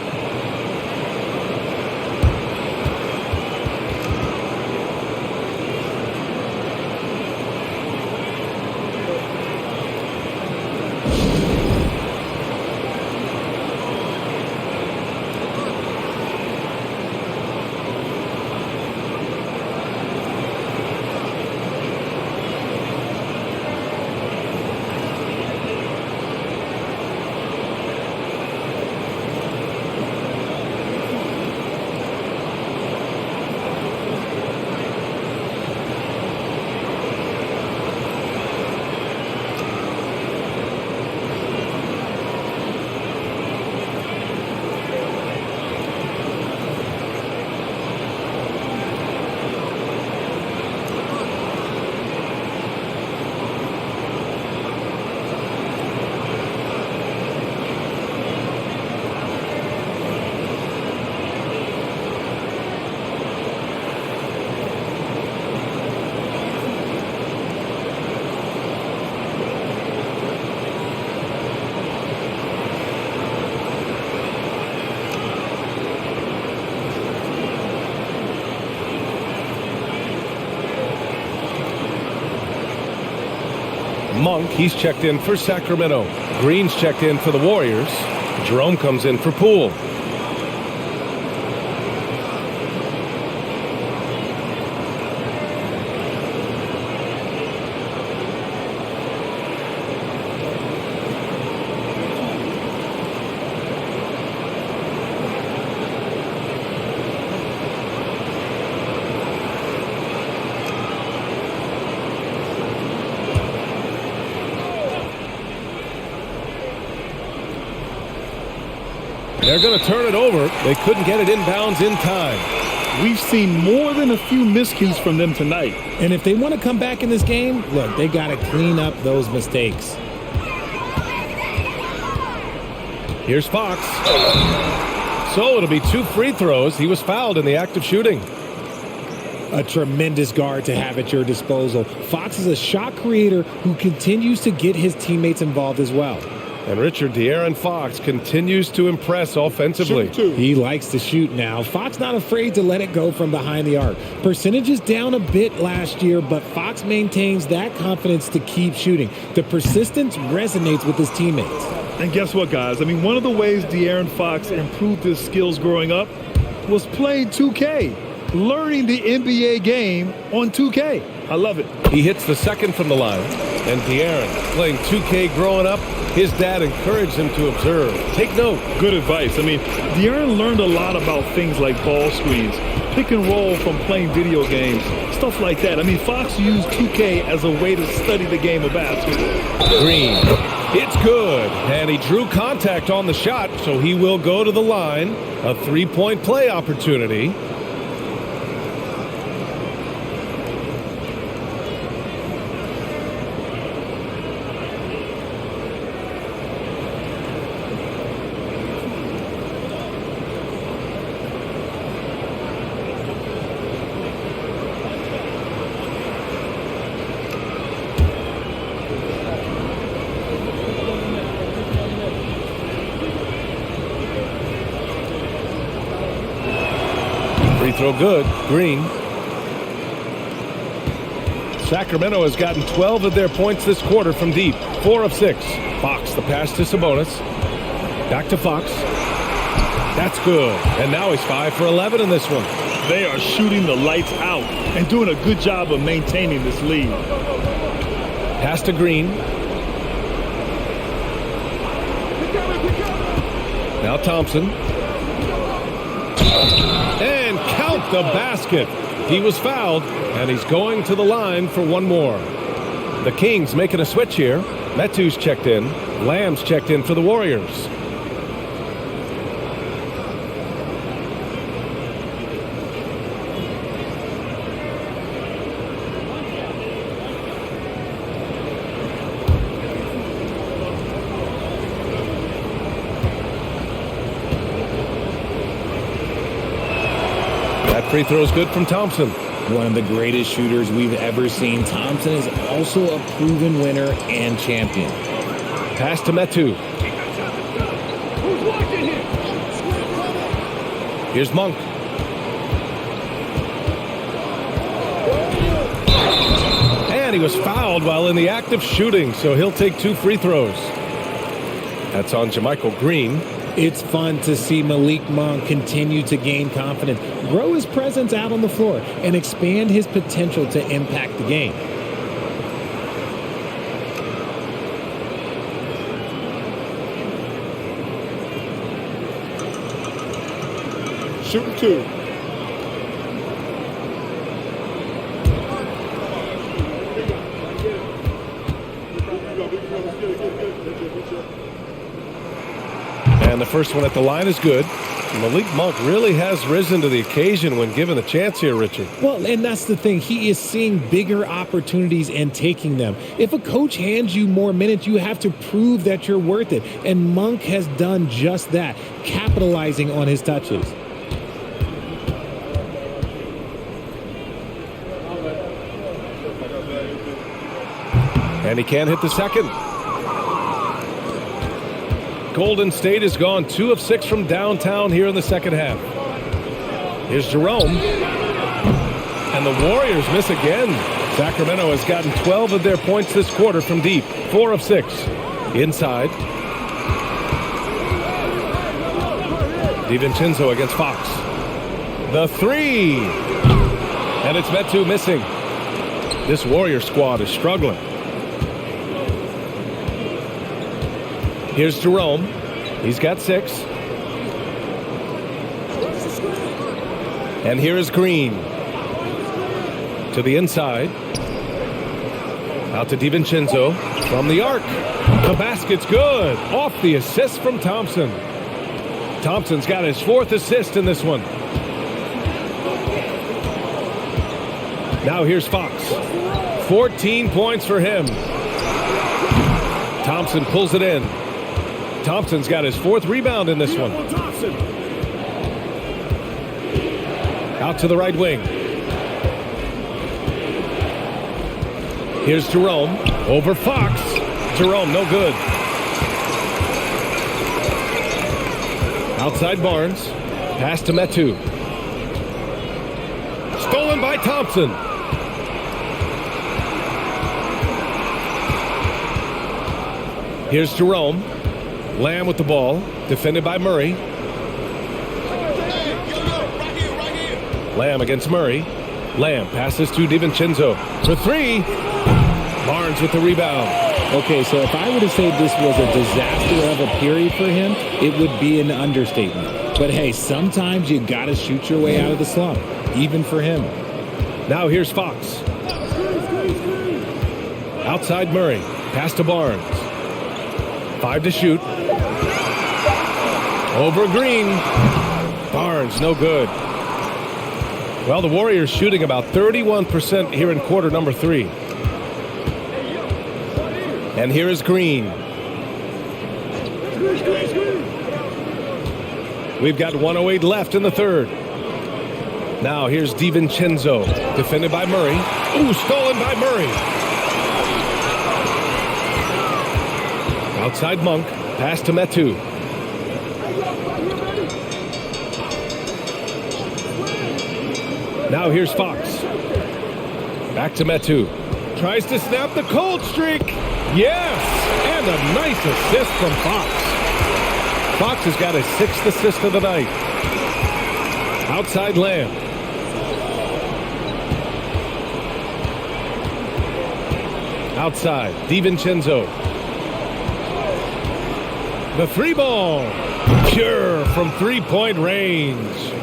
Monk, he's checked in for Sacramento. Green's checked in for the Warriors. Jerome comes in for Poole. They're going to turn it over. They couldn't get it inbounds in time. We've seen more than a few miscues from them tonight. And if they want to come back in this game, look, they got to clean up those mistakes. Here's Fox. So it'll be 2 free throws. He was fouled in the act of shooting. A tremendous guard to have at your disposal. Fox is a shot creator who continues to get his teammates involved as well. And Richard, De'Aaron Fox continues to impress offensively. He likes to shoot now. Fox not afraid to let it go from behind the arc. Percentage is down a bit last year, but Fox maintains that confidence to keep shooting. The persistence resonates with his teammates. And guess what, guys? I mean, one of the ways De'Aaron Fox improved his skills growing up was playing 2K, learning the NBA game on 2K. I love it. He hits the second from the line. And De'Aaron, playing 2K growing up, his dad encouraged him to observe. Take note. Good advice. I mean, De'Aaron learned a lot about things like ball screens, pick and roll from playing video games, stuff like that. I mean, Fox used 2K as a way to study the game of basketball. Green. It's good. And he drew contact on the shot, so he will go to the line. A 3-point play opportunity. Free throw good. Green. Sacramento has gotten 12 of their points this quarter from deep. 4 of 6. Fox, the pass to Sabonis. Back to Fox. That's good. And now he's 5 for 11 in this one. They are shooting the lights out and doing a good job of maintaining this lead. Pass to Green. Now Thompson. And count the basket. He was fouled, and he's going to the line for one more. The Kings making a switch here. Metu's checked in. Lamb's checked in for the Warriors. Free throw is good from Thompson. One of the greatest shooters we've ever seen. Thompson is also a proven winner and champion. Pass to Metu. Here's Monk. And he was fouled while in the act of shooting, so he'll take 2 free throws. That's on JaMychal Green. It's fun to see Malik Monk continue to gain confidence, grow his presence out on the floor, and expand his potential to impact the game. Shooting 2. And the first one at the line is good. Malik Monk really has risen to the occasion when given the chance here, Richard. Well, and that's the thing. He is seeing bigger opportunities and taking them. If a coach hands you more minutes, you have to prove that you're worth it. And Monk has done just that, capitalizing on his touches. And he can't hit the second. Golden State has gone 2 of 6 from downtown here in the second half. Here's Jerome. And the Warriors miss again. Sacramento has gotten 12 of their points this quarter from deep. 4 of 6. Inside. DiVincenzo against Fox. The 3. And it's Metu missing. This Warrior squad is struggling. Here's Jerome. He's got 6. And here is Green. To the inside. Out to DiVincenzo from the arc. The basket's good. Off the assist from Thompson. Thompson's got his 4th assist in this one. Now here's Fox. 14 points for him. Thompson pulls it in. Thompson's got his 4th rebound in this one. Out to the right wing. Here's Jerome over Fox. Jerome, no good. Outside Barnes. Pass to Metu. Stolen by Thompson. Here's Jerome. Lamb with the ball. Defended by Murray. Lamb against Murray. Lamb passes to DiVincenzo for 3. Barnes with the rebound. Okay, so if I were to say this was a disaster of a period for him, it would be an understatement. But hey, sometimes you got to shoot your way out of the slump, even for him. Now here's Fox. Outside Murray. Pass to Barnes. 5 to shoot. Over Green. Barnes, no good. Well, the Warriors shooting about 31% here in quarter number 3. And here is Green. We've got 1:08 left in the third. Now here's DiVincenzo. Defended by Murray. Ooh, stolen by Murray. Outside Monk. Pass to Metu. Now here's Fox. Back to Metu. Tries to snap the cold streak. Yes! And a nice assist from Fox. Fox has got his 6th assist of the night. Outside Lamb. Outside, DiVincenzo. The 3 ball. Pure from 3-point range.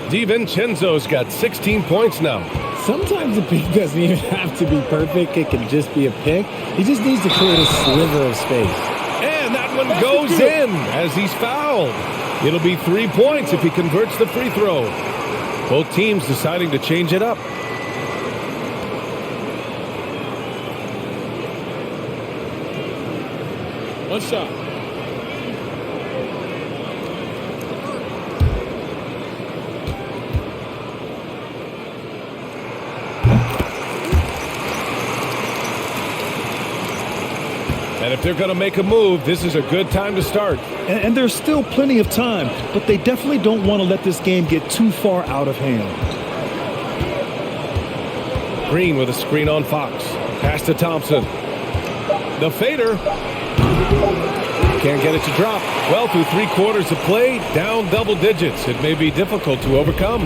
DiVincenzo's got 16 points now. Sometimes the pick doesn't even have to be perfect. It can just be a pick. He just needs to create a sliver of space. And that one goes in as he's fouled. It'll be 3 points if he converts the free throw. Both teams deciding to change it up. One shot. And if they're going to make a move, this is a good time to start. And there's still plenty of time, but they definitely don't want to let this game get too far out of hand. Green with a screen on Fox. Pass to Thompson. The fader. Can't get it to drop. Well, through 3 quarters of play, down double digits. It may be difficult to overcome.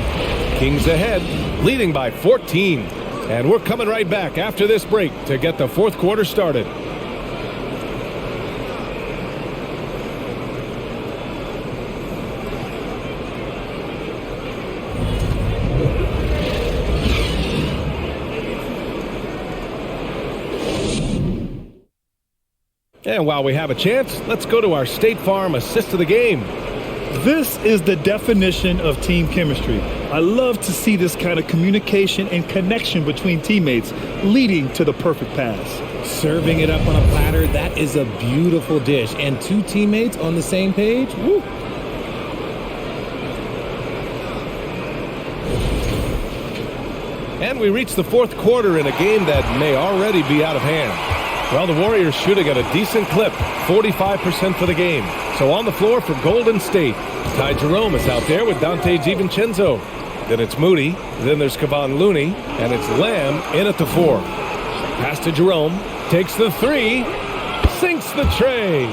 Kings ahead, leading by 14. And we're coming right back after this break to get the 4th quarter started. And while we have a chance, let's go to our State Farm assist of the game. This is the definition of team chemistry. I love to see this kind of communication and connection between teammates leading to the perfect pass. Serving it up on a platter, that is a beautiful dish. And 2 teammates on the same page, woo. And we reach the 4th quarter in a game that may already be out of hand. Well, the Warriors shooting at a decent clip, 45% for the game. So on the floor for Golden State, Ty Jerome is out there with Dante DiVincenzo. Then it's Moody. Then there's Kevon Looney. And it's Lamb in at the 4. Pass to Jerome. Takes the 3. Sinks the tray.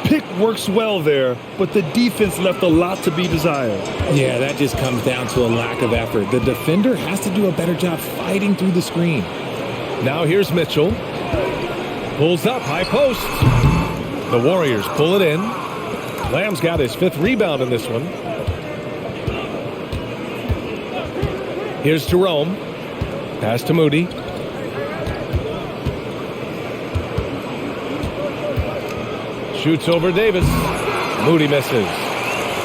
Pick works well there, but the defense left a lot to be desired. Yeah, that just comes down to a lack of effort. The defender has to do a better job fighting through the screen. Now here's Mitchell. Pulls up, high post. The Warriors pull it in. Lamb's got his 5th rebound in this one. Here's Jerome. Pass to Moody. Shoots over Davis. Moody misses.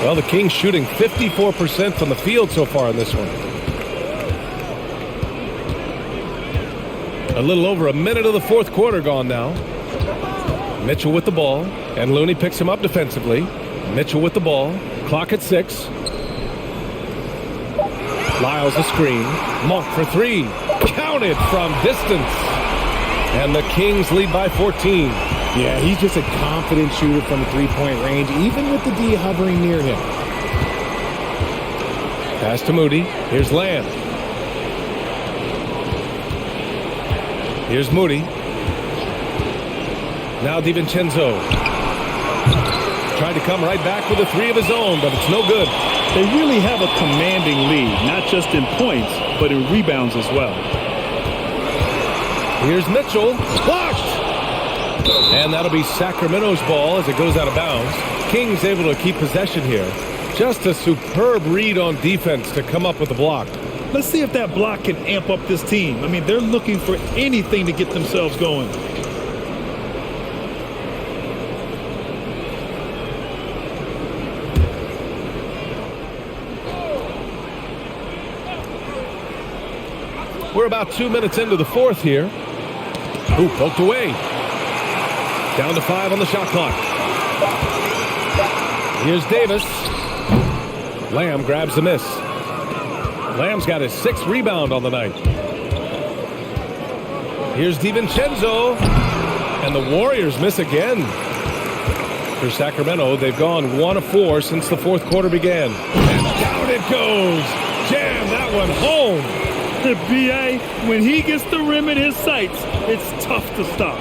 Well, the Kings shooting 54% from the field so far in this one. A little over a minute of the 4th quarter gone now. Mitchell with the ball, and Looney picks him up defensively. Mitchell with the ball. Clock at 6. Lyles the screen. Monk for 3. Counted from distance. And the Kings lead by 14. Yeah, he's just a confident shooter from the three-point range, even with the D hovering near him. Pass to Moody. Here's Lamb. Here's Moody. Now DiVincenzo. Tried to come right back with a 3 of his own, but it's no good. They really have a commanding lead, not just in points, but in rebounds as well. Here's Mitchell. Blocked! And that'll be Sacramento's ball as it goes out of bounds. Kings able to keep possession here. Just a superb read on defense to come up with the block. Let's see if that block can amp up this team. I mean, they're looking for anything to get themselves going. We're about 2 minutes into the 4th here. Ooh, poked away. Down to 5 on the shot clock. Here's Davis. Lamb grabs the miss. Lamb's got his 6th rebound on the night. Here's DiVincenzo. And the Warriors miss again. For Sacramento, they've gone 1 of 4 since the 4th quarter began. And down it goes. Jam that one home. The BA, when he gets the rim in his sights, it's tough to stop.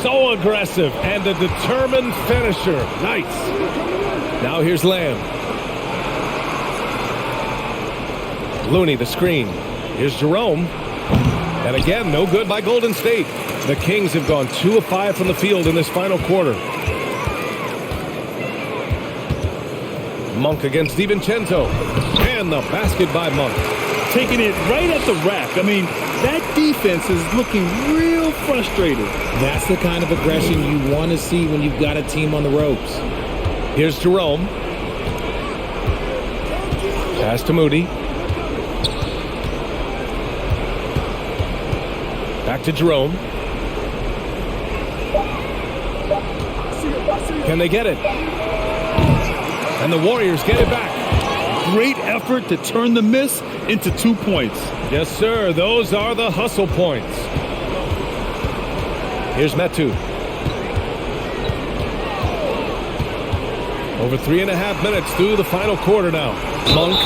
So aggressive and a determined finisher. Nice. Now here's Lamb. Looney the screen. Here's Jerome. And again, no good by Golden State. The Kings have gone 2 of 5 from the field in this final quarter. Monk against DiVincenzo. And the basket by Monk. Taking it right at the rack. I mean, that defense is looking real frustrated. That's the kind of aggression you want to see when you've got a team on the ropes. Here's Jerome. Pass to Moody. Back to Jerome. Can they get it? And the Warriors get it back. Great effort to turn the miss into 2 points. Yes, sir. Those are the hustle points. Here's Metu. Over 3.5 minutes through the final quarter now. Monk,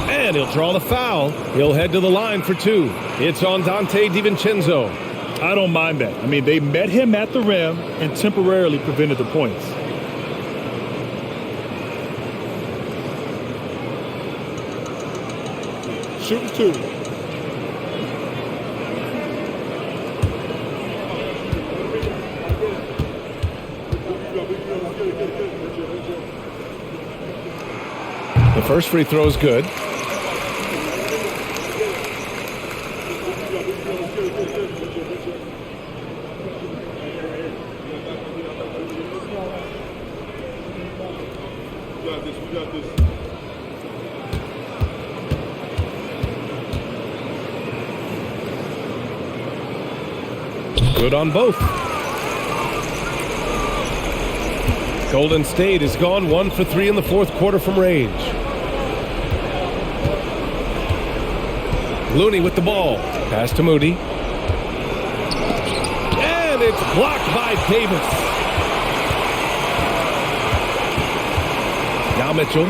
and he'll draw the foul. He'll head to the line for 2. It's on Dante DiVincenzo. I don't mind that. I mean, they met him at the rim and temporarily prevented the points. Shooting 2. The first free throw is good. We got this. Good on both. Golden State has gone 1 for 3 in the 4th quarter from range. Looney with the ball. Pass to Moody. And it's blocked by Davis. Now Mitchell.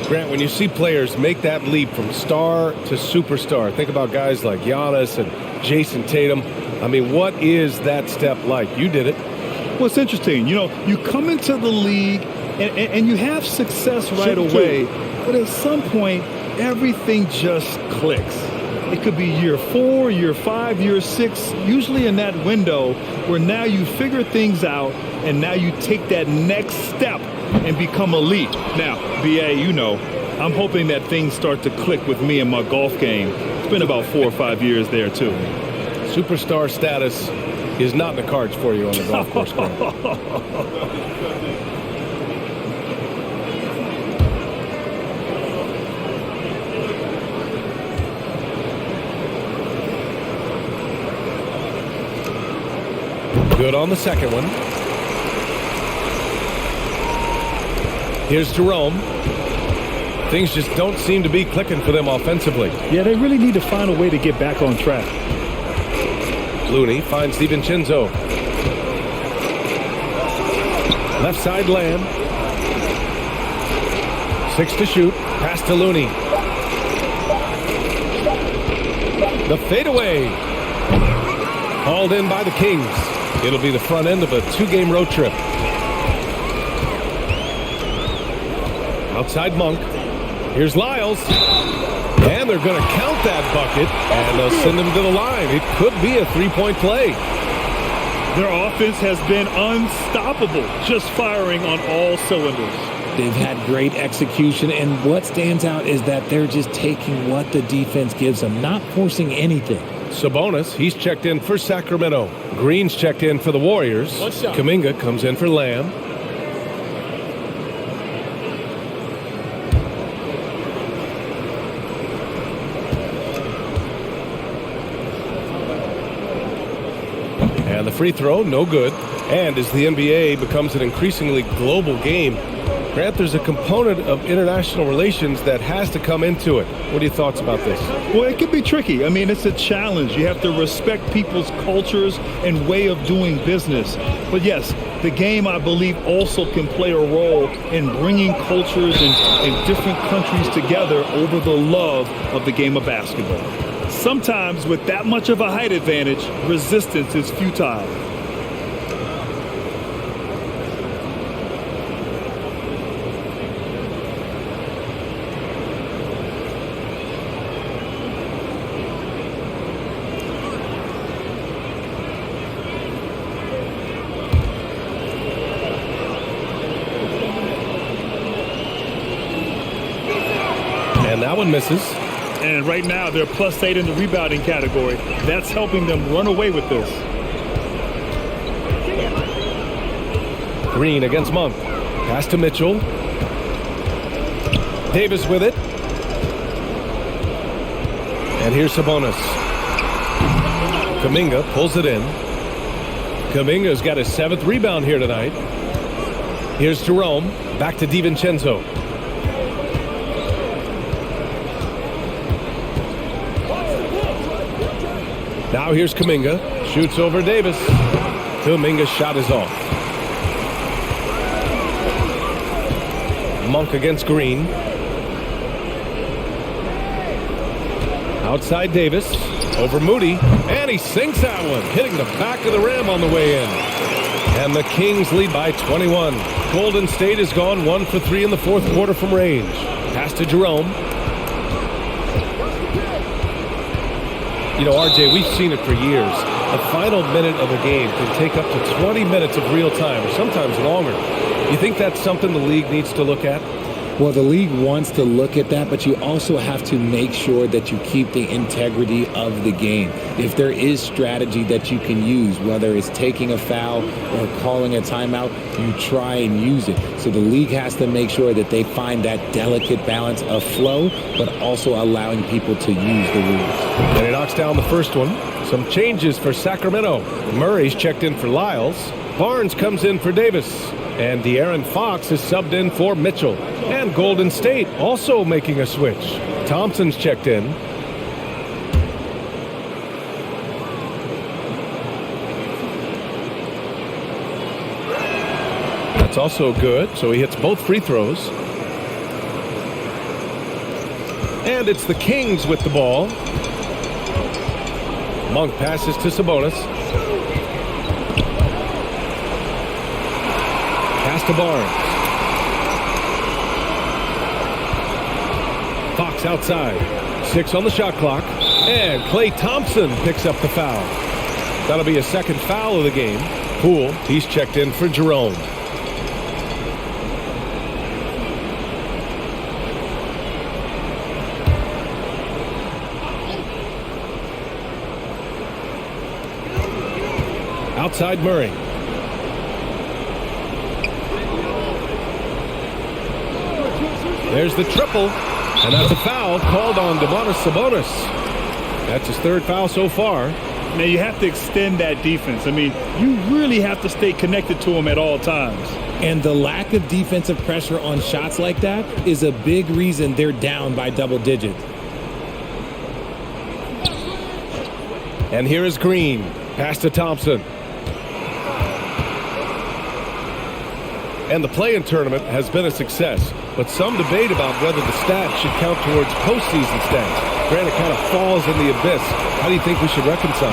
Grant, when you see players make that leap from star to superstar, think about guys like Giannis and Jason Tatum. I mean, what is that step like? You did it. Well, it's interesting. You know, you come into the league and you have success right away, but at some point, everything just clicks. It could be year 4, year 5, year 6, usually in that window where now you figure things out and now you take that next step and become elite. Now, BA, you know, I'm hoping that things start to click with me in my golf game. It's been about 4 or 5 years there, too. Superstar status is not in the cards for you on the golf course, Grant. Good on the second one. Here's Jerome. Things just don't seem to be clicking for them offensively. Yeah, they really need to find a way to get back on track. Looney finds DiVincenzo. Left side Lamb. 6 to shoot. Pass to Looney. The fadeaway. Hauled in by the Kings. It'll be the front end of a 2-game road trip. Outside Monk. Here's Lyles. And they're going to count that bucket, and they'll send him to the line. It could be a 3-point play. Their offense has been unstoppable, just firing on all cylinders. They've had great execution, and what stands out is that they're just taking what the defense gives them, not forcing anything. Sabonis, he's checked in for Sacramento. Green's checked in for the Warriors. Kuminga comes in for Lamb. And the free throw, no good. And as the NBA becomes an increasingly global game, Grant, there's a component of international relations that has to come into it. What are your thoughts about this? Well, it can be tricky. I mean, it's a challenge. You have to respect people's cultures and way of doing business. But yes, the game, I believe, also can play a role in bringing cultures in different countries together over the love of the game of basketball. Sometimes with that much of a height advantage, resistance is futile. And that one misses. And right now, they're +8 in the rebounding category. That's helping them run away with this. Green against Monk. Pass to Mitchell. Davis with it. And here's Sabonis. Kuminga pulls it in. Kuminga's got his 7th rebound here tonight. Here's Jerome. Back to DiVincenzo. Now here's Kuminga. Shoots over Davis. Kuminga's shot is off. Monk against Green. Outside Davis. Over Moody. And he sinks that one. Hitting the back of the rim on the way in. And the Kings lead by 21. Golden State has gone 1 for 3 in the 4th quarter from range. Pass to Jerome. You know, RJ, we've seen it for years. The final minute of a game can take up to 20 minutes of real time, or sometimes longer. You think that's something the league needs to look at? Well, the league wants to look at that, but you also have to make sure that you keep the integrity of the game. If there is strategy that you can use, whether it's taking a foul or calling a timeout, you try and use it. So the league has to make sure that they find that delicate balance of flow, but also allowing people to use the rules. And he knocks down the first one. Some changes for Sacramento. Murray's checked in for Lyles. Barnes comes in for Davis. And De'Aaron Fox is subbed in for Mitchell. And Golden State also making a switch. Thompson's checked in. It's also good, so he hits both free throws. And it's the Kings with the ball. Monk passes to Sabonis. Pass to Barnes. Fox outside. 6 on the shot clock. And Klay Thompson picks up the foul. That'll be a second foul of the game. Poole, he's checked in for Jerome. Outside Murray. There's the triple, and that's a foul called on Sabonis. That's his third foul so far. Now, you have to extend that defense. I mean, you really have to stay connected to him at all times. And the lack of defensive pressure on shots like that is a big reason they're down by double digits. And here is Green. Pass to Thompson. And the play-in tournament has been a success, but some debate about whether the stats should count towards postseason stats. Grant, it kind of falls in the abyss. How do you think we should reconcile?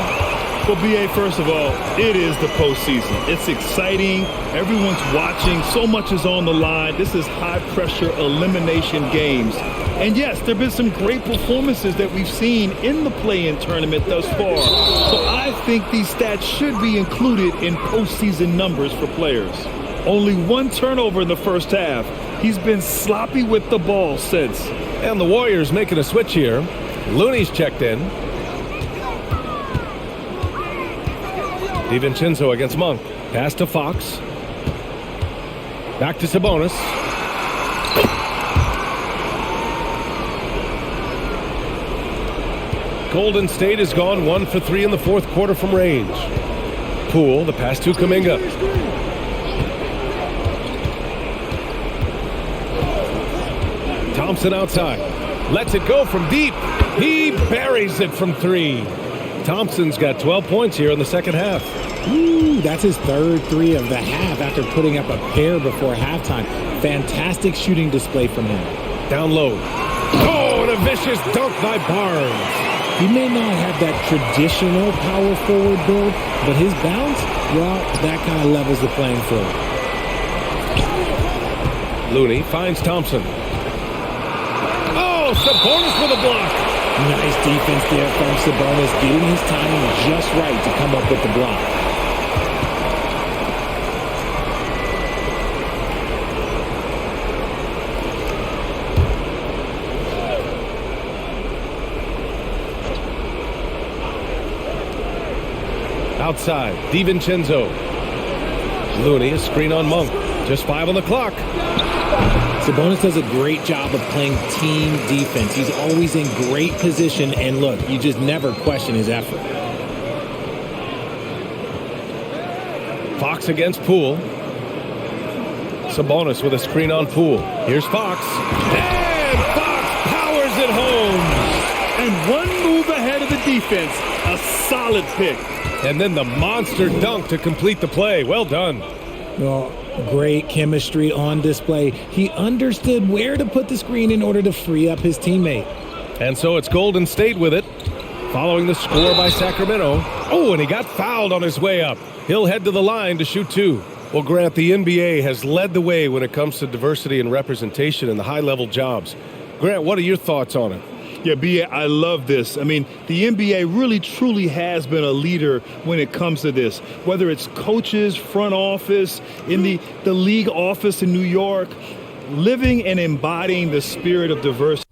Well, B.A., first of all, it is the postseason. It's exciting. Everyone's watching. So much is on the line. This is high-pressure elimination games. And yes, there have been some great performances that we've seen in the play-in tournament thus far. So I think these stats should be included in postseason numbers for players. Only one turnover in the first half. He's been sloppy with the ball since. And the Warriors making a switch here. Looney's checked in. DiVincenzo against Monk. Pass to Fox. Back to Sabonis. Golden State has gone 1 for 3 in the fourth quarter from range. Poole, the pass to Kuminga. Thompson outside. Lets it go from deep. He buries it from 3. Thompson's got 12 points here in the second half. Ooh, that's his third 3 of the half after putting up a pair before halftime. Fantastic shooting display from him. Down low. Oh, and a vicious dunk by Barnes. He may not have that traditional power forward build, but his bounce, well, that kind of levels the playing field. Looney finds Thompson. Oh, Sabonis with a block. Nice defense there from Sabonis, getting his timing just right to come up with the block. Outside, DiVincenzo. Looney, a screen on Monk. Just 5 on the clock. Sabonis does a great job of playing team defense. He's always in great position, and look, you just never question his effort. Fox against Poole. Sabonis with a screen on Poole. Here's Fox. And Fox powers it home. And one move ahead of the defense. A solid pick. And then the monster dunk to complete the play. Well done. Well, great chemistry on display. He understood where to put the screen in order to free up his teammate. And so it's Golden State with it, following the score by Sacramento. Oh, and he got fouled on his way up. He'll head to the line to shoot 2. Well, Grant, the NBA has led the way when it comes to diversity and representation in the high-level jobs. Grant, what are your thoughts on it? Yeah, B.A., I love this. I mean, the NBA really, truly has been a leader when it comes to this. Whether it's coaches, front office, in the league office in New York, living and embodying the spirit of diversity.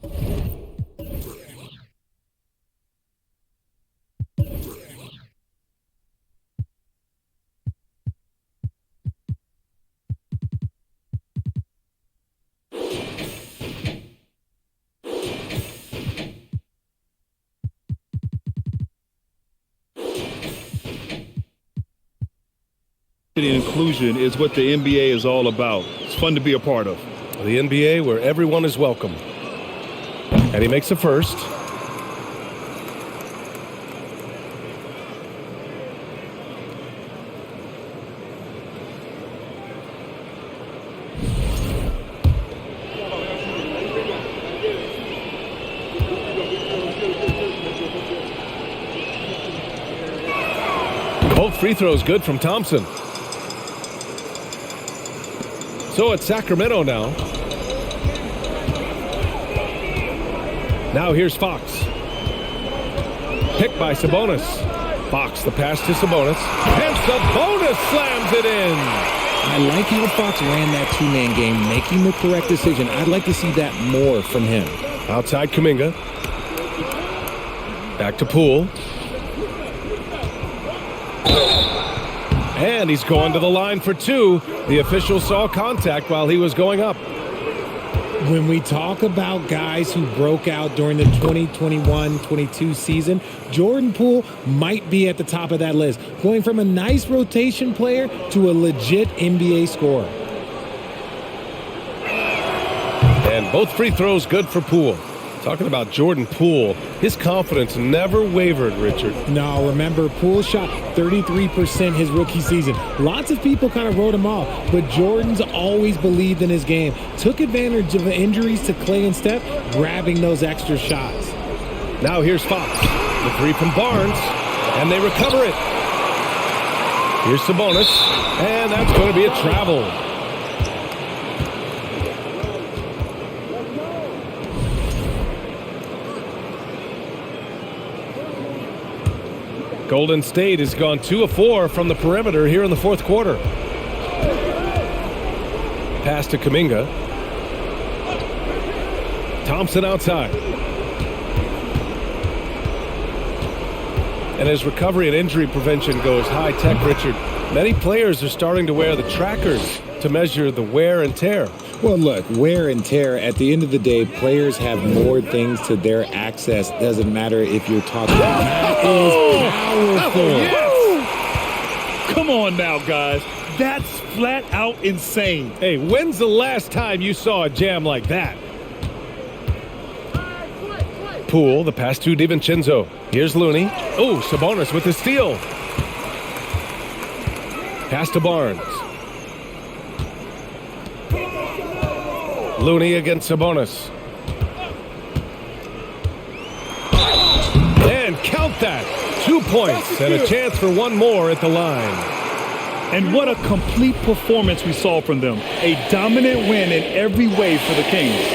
Inclusion is what the NBA is all about. It's fun to be a part of. The NBA where everyone is welcome. And he makes the first. free throws good from Thompson. So it's Sacramento now. Now here's Fox. Picked by Sabonis. Fox, the pass to Sabonis. And Sabonis slams it in. I like how Fox ran that two-man game, making the correct decision. I'd like to see that more from him. Outside Kuminga. Back to Poole. And he's going to the line for two. The official saw contact while he was going up. When we talk about guys who broke out during the 2021-22 season, Jordan Poole might be at the top of that list, going from a nice rotation player to a legit NBA scorer. And both free throws good for Poole. Talking about Jordan Poole, his confidence never wavered, Richard. No, remember, Poole shot 33% his rookie season. Lots of people kind of wrote him off, but Jordan's always believed in his game. Took advantage of the injuries to Klay and Steph, grabbing those extra shots. Now here's Fox. The three from Barnes, and they recover it. Here's Sabonis, and that's going to be a travel. Golden State has gone 2 of 4 from the perimeter here in the fourth quarter. Pass to Kuminga. Thompson outside. And as recovery and injury prevention goes high-tech, Richard, many players are starting to wear the trackers to measure the wear and tear. Well, look, wear and tear, at the end of the day, players have more things to their access. Doesn't matter if you're talking about that is powerful. Yes! Come on now, guys. That's flat out insane. Hey, when's the last time you saw a jam like that? Poole, the pass to DiVincenzo. Here's Looney. Oh, Sabonis with the steal. Pass to Barnes. Looney against Sabonis. And count that. 2 points and a chance for one more at the line. And what a complete performance we saw from them. A dominant win in every way for the Kings.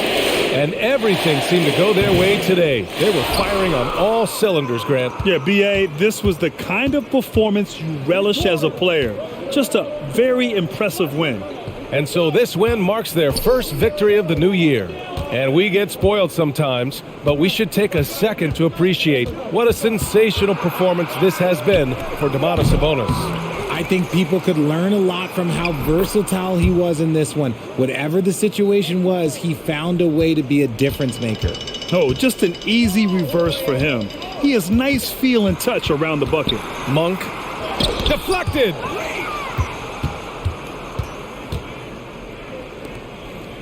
And everything seemed to go their way today. They were firing on all cylinders, Grant. Yeah, B.A., this was the kind of performance you relish as a player. Just a very impressive win. And so this win marks their first victory of the new year. And we get spoiled sometimes, but we should take a second to appreciate what a sensational performance this has been for Domantas Sabonis. I think people could learn a lot from how versatile he was in this one. Whatever the situation was, he found a way to be a difference maker. Oh, just an easy reverse for him. He has nice feel and touch around the bucket. Monk. Deflected!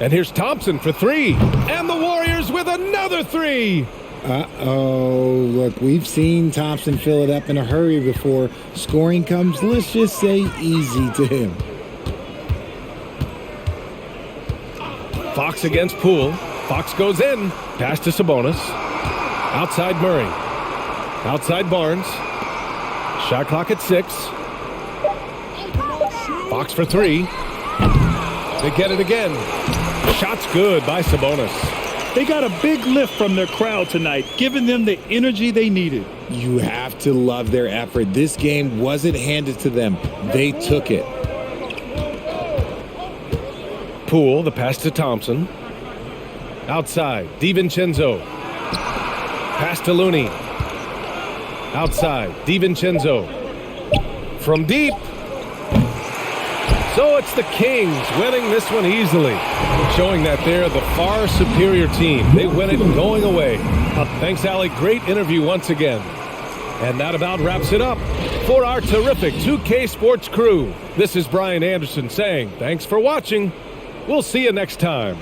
And here's Thompson for three. And the Warriors with another three. Uh-oh. Look, we've seen Thompson fill it up in a hurry before. Scoring comes, let's just say, easy to him. Fox against Poole. Fox goes in. Pass to Sabonis. Outside Murray. Outside Barnes. Shot clock at 6. Fox for three. They get it again. Shot's good by Sabonis. They got a big lift from their crowd tonight, giving them the energy they needed. You have to love their effort. This game wasn't handed to them. They took it. Poole, the pass to Thompson. Outside, DiVincenzo. Pass to Looney. Outside, DiVincenzo. From deep. So it's the Kings winning this one easily, showing that they're the far superior team. They win it going away. Thanks, Allie. Great interview once again. And that about wraps it up for our terrific 2K Sports crew. This is Brian Anderson saying thanks for watching. We'll see you next time.